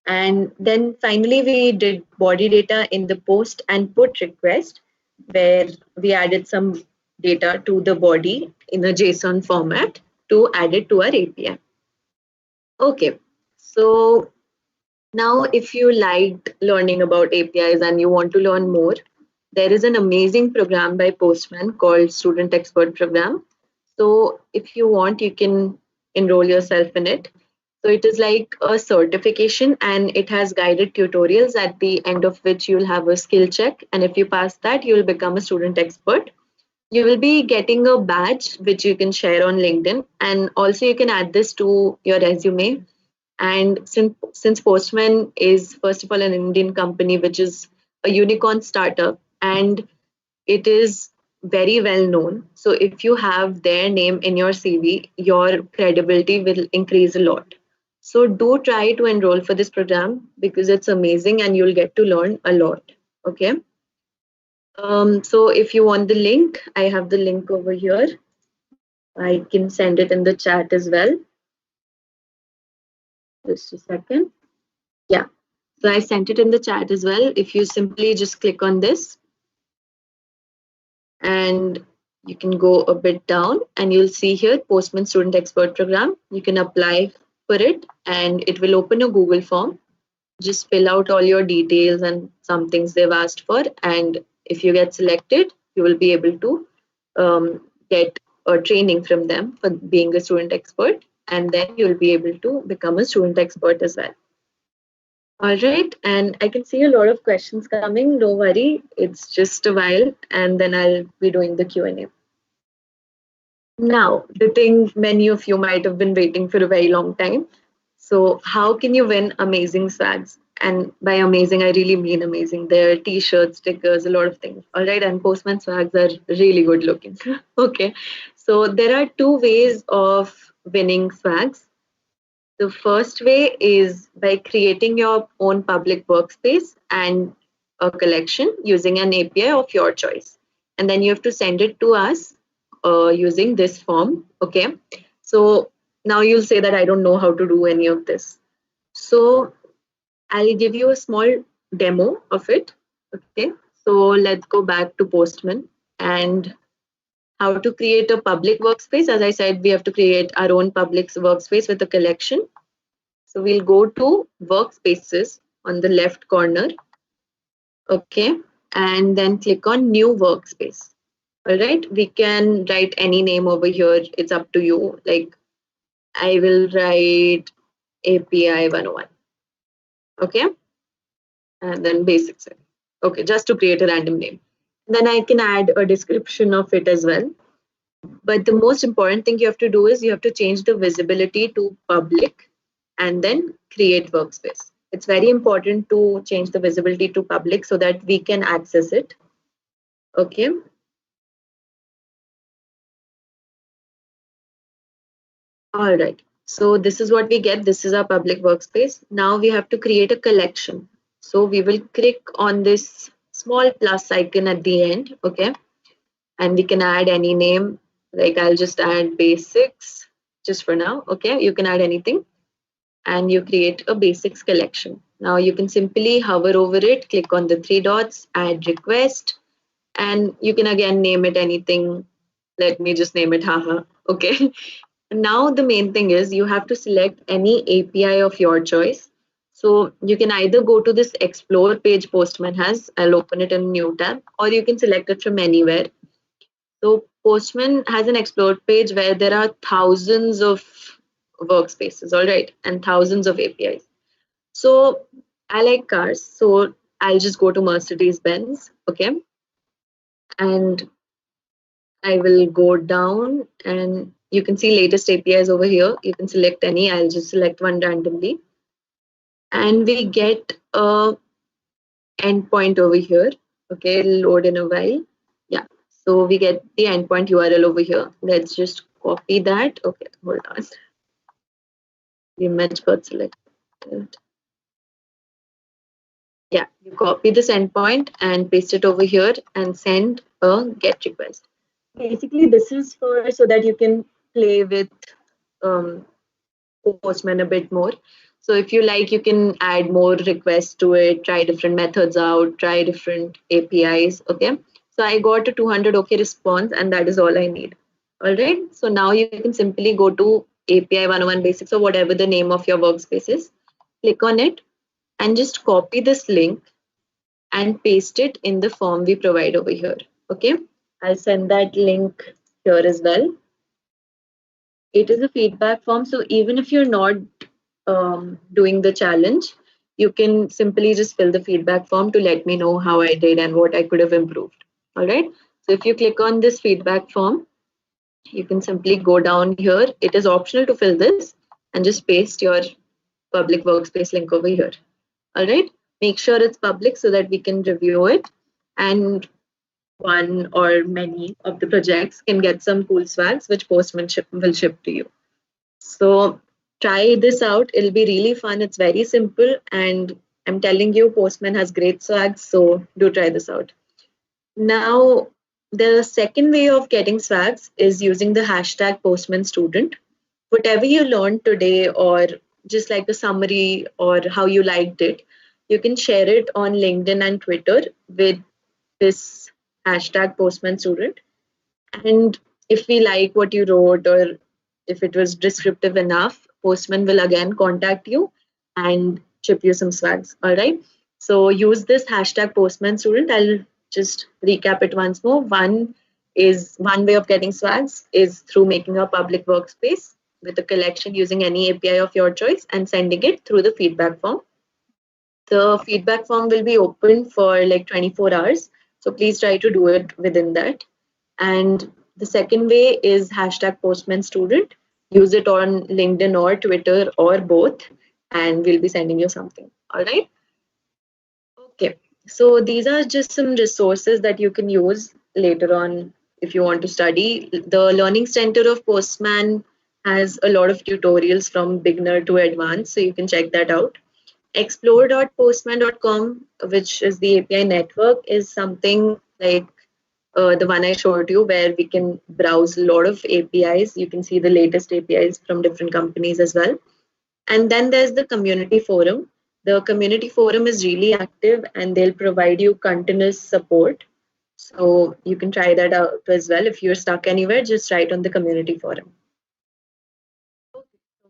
And then finally, we did body data in the post and put request, where we added some data to the body in a JSON format to add it to our API. Okay, so now if you liked learning about APIs and you want to learn more, there is an amazing program by Postman called Student Expert Program. So if you want, you can enroll yourself in it. So it is like a certification and it has guided tutorials at the end of which you'll have a skill check. And if you pass that, you'll become a student expert. You will be getting a badge which you can share on LinkedIn. And also you can add this to your resume. And since Postman is first of all an Indian company, which is a unicorn startup, and it is very well known. So if you have their name in your CV, your credibility will increase a lot. So do try to enroll for this program because it's amazing and you'll get to learn a lot. Okay. So if you want the link, I have the link over here. I can send it in the chat as well. Just a second. Yeah. So I sent it in the chat as well. If you simply just click on this and you can go a bit down and you'll see here Postman Student Expert Program. You can apply for it and it will open a Google form. Just fill out all your details and some things they've asked for. And if you get selected, you will be able to get a training from them for being a student expert. And then you'll be able to become a student expert as well. All right, and I can see a lot of questions coming. Don't worry, it's just a while, and then I'll be doing the Q&A. Now, the thing many of you might have been waiting for a very long time. So, how can you win amazing swags? And by amazing, I really mean amazing. There are t-shirts, stickers, a lot of things. All right, and Postman swags are really good looking. Okay, so there are two ways of winning swags. The first way is by creating your own public workspace and a collection using an API of your choice. And then you have to send it to us using this form. Okay. So now you'll say that I don't know how to do any of this. So I'll give you a small demo of it. Okay. So let's go back to Postman and how to create a public workspace. As I said, we have to create our own public workspace with a collection. So we'll go to workspaces on the left corner. Okay. And then click on new workspace. All right. We can write any name over here. It's up to you. Like I will write API 101. Okay. And then basics. Okay. Just to create a random name. Then I can add a description of it as well. But the most important thing you have to do is you have to change the visibility to public and then create workspace. It's very important to change the visibility to public so that we can access it. Okay. All right. So this is what we get. This is our public workspace. Now we have to create a collection. So we will click on this small plus icon at the end. Okay. And we can add any name. Like I'll just add basics just for now. Okay. You can add anything. And you create a basics collection. Now you can simply hover over it, click on the three dots, add request, and you can again name it anything. Let me just name it haha. Okay. Now the main thing is you have to select any API of your choice. So you can either go to this explore page Postman has, I'll open it in a new tab, or you can select it from anywhere. So Postman has an explore page where there are thousands of workspaces, all right, and thousands of APIs. So I like cars, so I'll just go to Mercedes Benz, okay, and I will go down and you can see latest APIs over here. You can select any, I'll just select one randomly. And we get a endpoint over here, okay, it'll load in a while. Yeah, so we get the endpoint URL over here. Let's just copy that. Okay, hold on. The image got selected. Yeah, you copy this endpoint and paste it over here and send a GET request. Basically, this is for so that you can play with Postman a bit more. So if you like, you can add more requests to it, try different methods out, try different APIs. Okay. So I got a 200 OK response, and that is all I need. All right. So now you can simply go to API 101 Basics or whatever the name of your workspace is. Click on it and just copy this link and paste it in the form we provide over here. Okay. I'll send that link here as well. It is a feedback form. So even if you're not doing the challenge, you can simply just fill the feedback form to let me know how I did and what I could have improved. All right. So if you click on this feedback form, you can simply go down here. It is optional to fill this and just paste your public workspace link over here. All right. Make sure it's public so that we can review it, and one or many of the projects can get some cool swags which Postman will ship to you. So try this out. It'll be really fun. It's very simple, and I'm telling you, Postman has great swag. So do try this out. Now, the second way of getting swags is using the hashtag Postman Student. Whatever you learned today, or just like the summary or how you liked it, you can share it on LinkedIn and Twitter with this hashtag Postman Student. And if we like what you wrote, or if it was descriptive enough, Postman will again contact you and ship you some swags. All right. So use this hashtag Postman Student. I'll just recap it once more. One way of getting swags is through making a public workspace with a collection using any API of your choice and sending it through the feedback form. The feedback form will be open for like 24 hours. So please try to do it within that. And the second way is hashtag Postman Student. Use it on LinkedIn or Twitter or both, and we'll be sending you something. All right. Okay. So these are just some resources that you can use later on if you want to study. The Learning Center of Postman has a lot of tutorials from beginner to advanced, so you can check that out. Explore.postman.com, which is the API network, is something like the one I showed you, where we can browse a lot of APIs. You can see the latest APIs from different companies as well. And then there's the community forum. The community forum is really active, and they'll provide you continuous support. So you can try that out as well. If you're stuck anywhere, just write on the community forum.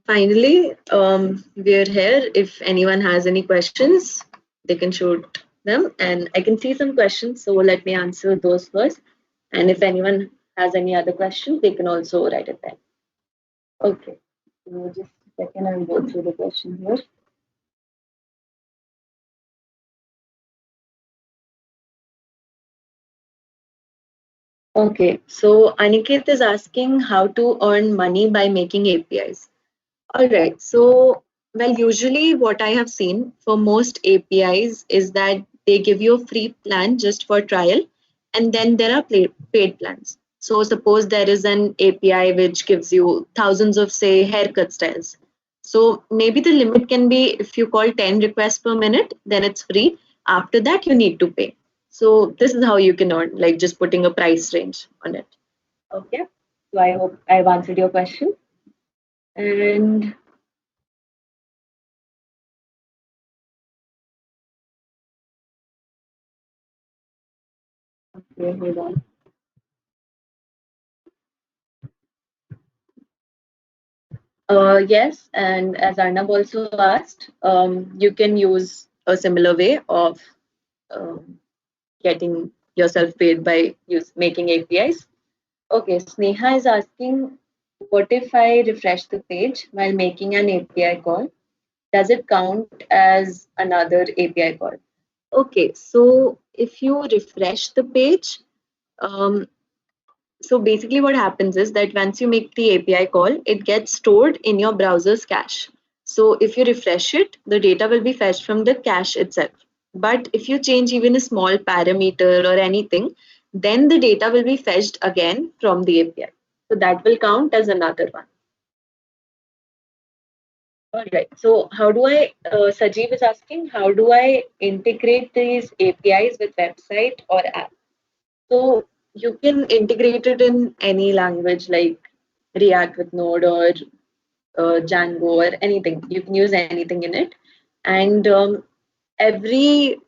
Finally, we're here. If anyone has any questions, they can shoot them. And I can see some questions, so let me answer those first. And if anyone has any other questions, they can also write it there. Okay, so just a second, I'll go through the question here. Okay, so Aniket is asking how to earn money by making APIs. All right. So, well, usually what I have seen for most APIs is that they give you a free plan just for trial, and then there are paid plans. So, suppose there is an API which gives you thousands of, say, haircut styles. So, maybe the limit can be if you call 10 requests per minute, then it's free. After that, you need to pay. So, this is how you can earn, like just putting a price range on it. Okay. So, I hope I've answered your question. And okay, hold on. Yes, and as Arnab also asked, you can use a similar way of um, getting yourself paid by making APIs. Okay, Sneha is asking, what if I refresh the page while making an API call? Does it count as another API call? Okay, so if you refresh the page, um, so basically what happens is that once you make the API call, it gets stored in your browser's cache. So if you refresh it, the data will be fetched from the cache itself. But if you change even a small parameter or anything, then the data will be fetched again from the API. So that will count as another one. All right. So how do Sajeev is asking, how do I integrate these APIs with website or app? So you can integrate it in any language like React with Node or Django or anything. You can use anything in it, and every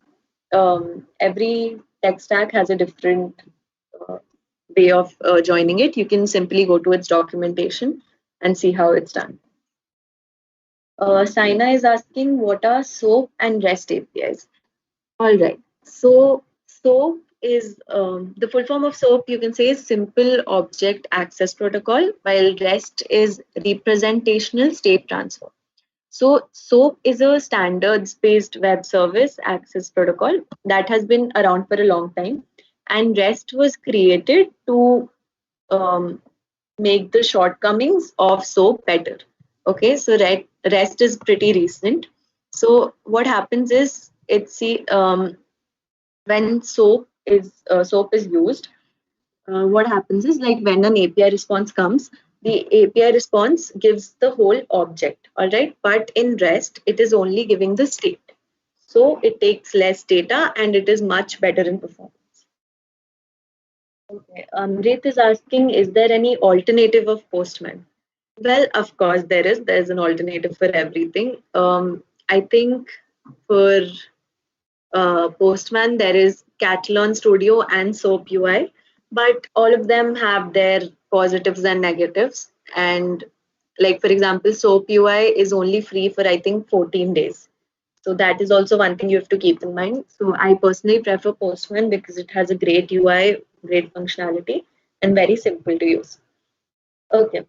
every tech stack has a different uh, way of joining it. You can simply go to its documentation and see how it's done. Sayna is asking, what are SOAP and REST APIs? All right. So SOAP is the full form of SOAP, you can say, is Simple Object Access Protocol, while REST is Representational State Transfer. So SOAP is a standards-based web service access protocol that has been around for a long time, and REST was created to um, make the shortcomings of SOAP better. Okay, so REST is pretty recent. So what happens is when SOAP is used, what happens is like when an API response comes, the API response gives the whole object, all right? But in REST, it is only giving the state. So it takes less data and it is much better in performance. Okay. Amrit is asking, is there any alternative of Postman? Well, of course there is. There's an alternative for everything. I think for Postman, there is Catalan Studio and SOAP UI, but all of them have their positives and negatives. And like for example, SOAP UI is only free for I think 14 days. So that is also one thing you have to keep in mind. So I personally prefer Postman because it has a great UI, great functionality, and very simple to use. Okay.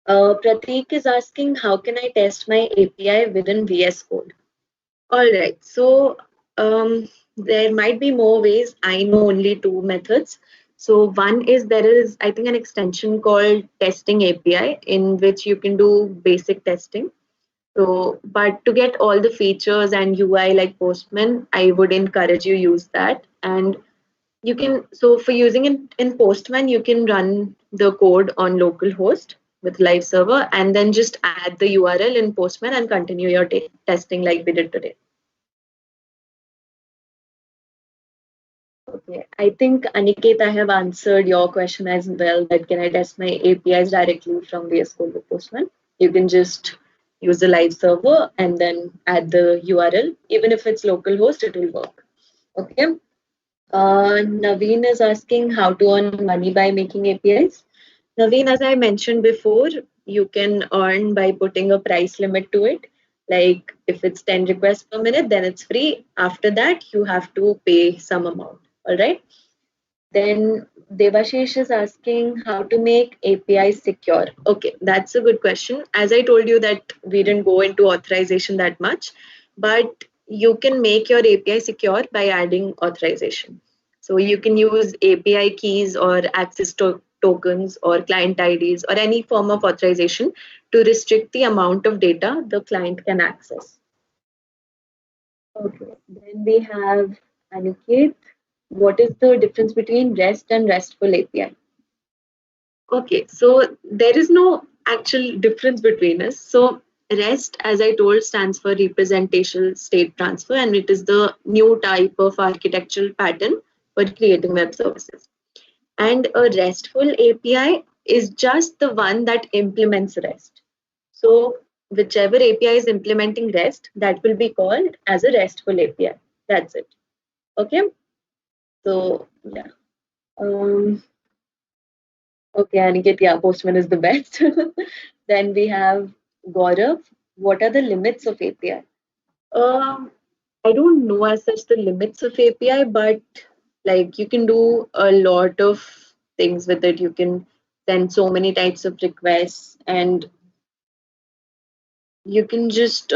Prateek is asking, how can I test my API within VS Code? All right. So there might be more ways. I know only two methods. So one is there is, I think, an extension called Testing API in which you can do basic testing. So, but to get all the features and UI like Postman, I would encourage you use that. And you can, so for using it in Postman, you can run the code on localhost with live server and then just add the URL in Postman and continue your testing like we did today. Okay, I think Aniket, I have answered your question as well. That can I test my APIs directly from VS Code with Postman? You can just use the live server and then add the URL. Even if it's localhost, it will work. Okay. Naveen is asking how to earn money by making APIs. Naveen, as I mentioned before, you can earn by putting a price limit to it. Like if it's 10 requests per minute, then it's free. After that, you have to pay some amount. All right. Then Devashish is asking how to make APIs secure. Okay, that's a good question. As I told you that we didn't go into authorization that much, but you can make your API secure by adding authorization. So you can use API keys or access tokens or client IDs or any form of authorization to restrict the amount of data the client can access. Okay, then we have Aniket. What is the difference between REST and RESTful API? Okay, so there is no actual difference between us. So REST, as I told, stands for representational state transfer, and it is the new type of architectural pattern for creating web services. And a RESTful API is just the one that implements REST. So whichever API is implementing REST, that will be called as a RESTful API. That's it. Okay. So yeah. Um, okay, Aniket, yeah, Postman is the best. Then we have Gaurav. What are the limits of API? I don't know as such the limits of API, but like you can do a lot of things with it. You can send so many types of requests, and you can just.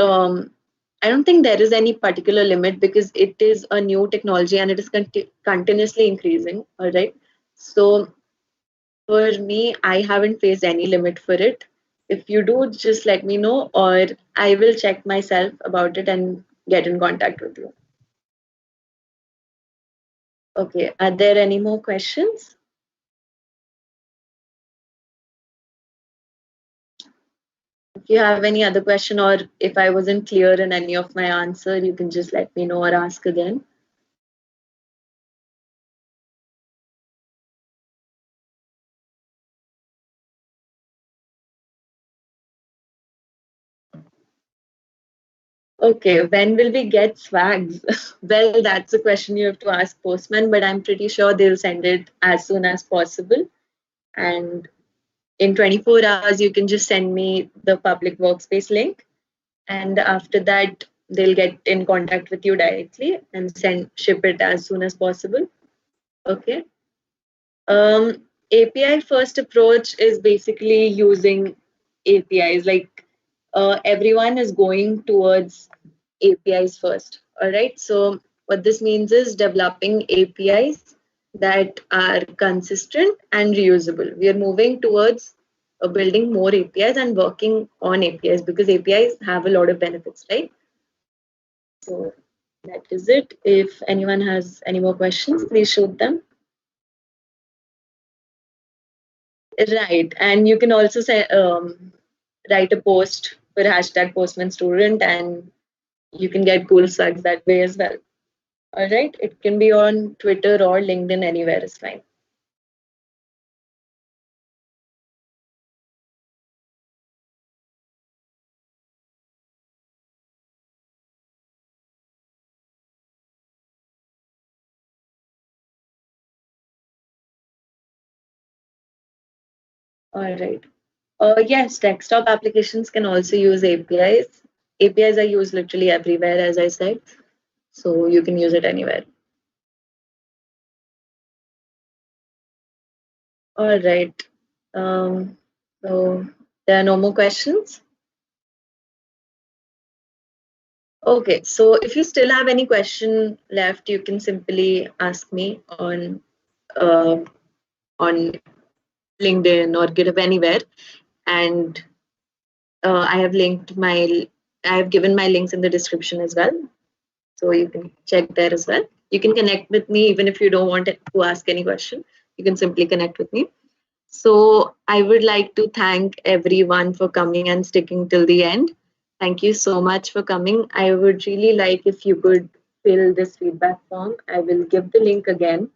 I don't think there is any particular limit because it is a new technology and it is continuously increasing. All right, so for me, I haven't faced any limit for it. If you do, just let me know, or I will check myself about it and get in contact with you. Okay, are there any more questions? If you have any other question, or if I wasn't clear in any of my answer, you can just let me know or ask again. Okay, when will we get swags? Well, that's a question you have to ask Postman, but I'm pretty sure they'll send it as soon as possible. And in 24 hours, you can just send me the public workspace link. And after that, they'll get in contact with you directly and ship it as soon as possible. Okay. API first approach is basically using APIs. Like everyone is going towards APIs first. All right. So what this means is developing APIs that are consistent and reusable. We are moving towards building more APIs and working on APIs because APIs have a lot of benefits, right? So that is it. If anyone has any more questions, please shoot them. Right. And you can also say, write a post for hashtag Postman Student and you can get cool sucks that way as well. All right. It can be on Twitter or LinkedIn, anywhere is fine. All right. Yes, desktop applications can also use APIs. APIs are used literally everywhere, as I said. So you can use it anywhere. All right. So there are no more questions. Okay, so if you still have any question left, you can simply ask me uh, on LinkedIn or GitHub anywhere, and I have given my links in the description as well, so you can check there as well. You can connect with me even if you don't want to ask any question. You can simply connect with me. So I would like to thank everyone for coming and sticking till the end. Thank you so much for coming. I would really like if you could fill this feedback form. I will give the link again.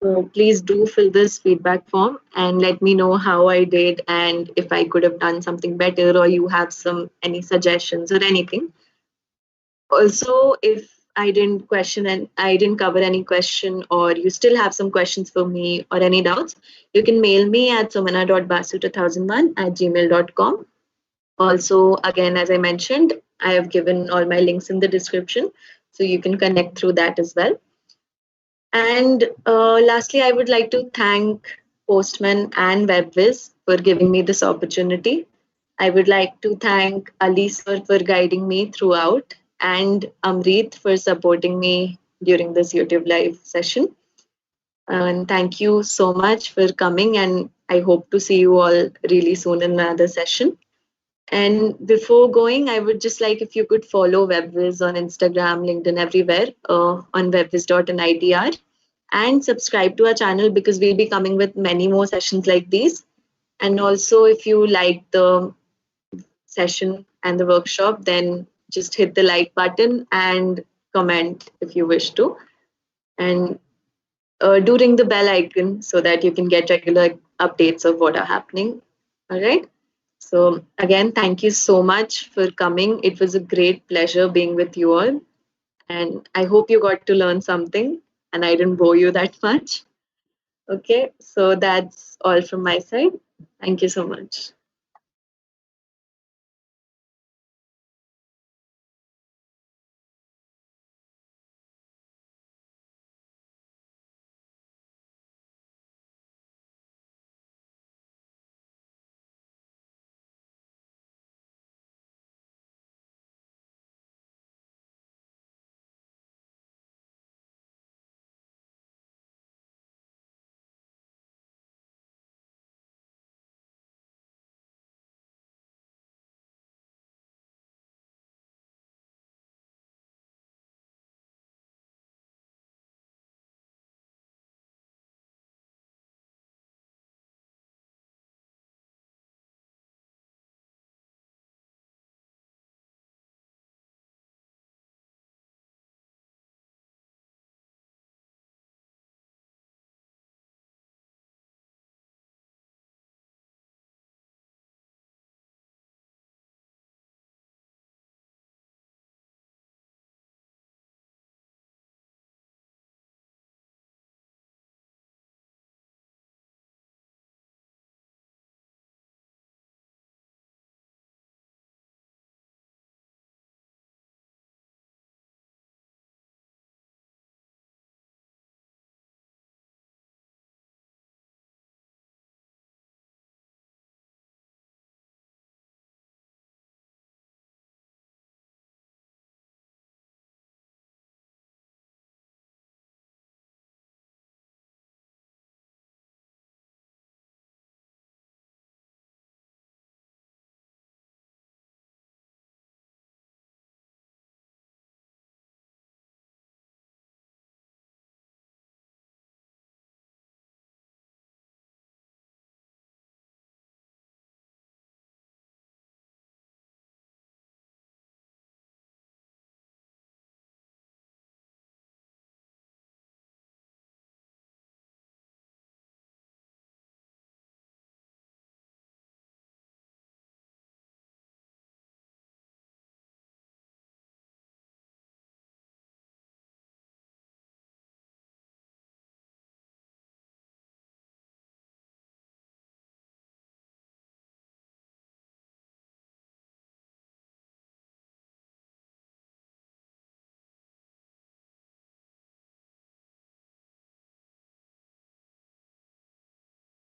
So please do fill this feedback form and let me know how I did and if I could have done something better or you have any suggestions or anything. Also, if I didn't question and I didn't cover any question or you still have some questions for me or any doubts, you can mail me at sumana.basu2001@gmail.com. Also, again, as I mentioned, I have given all my links in the description, so you can connect through that as well. And lastly, I would like to thank Postman and Webwiz for giving me this opportunity. I would like to thank Ali sir for guiding me throughout and Amrit for supporting me during this YouTube live session. And thank you so much for coming and I hope to see you all really soon in another session. And before going, I would just like if you could follow Webwiz on Instagram, LinkedIn, everywhere on webwiz.nitr and subscribe to our channel because we'll be coming with many more sessions like these. And also, if you like the session and the workshop, then just hit the like button and comment if you wish to. And do ring the bell icon so that you can get regular updates of what are happening. All right. So again, thank you so much for coming. It was a great pleasure being with you all. And I hope you got to learn something and I didn't bore you that much. Okay, so that's all from my side. Thank you so much.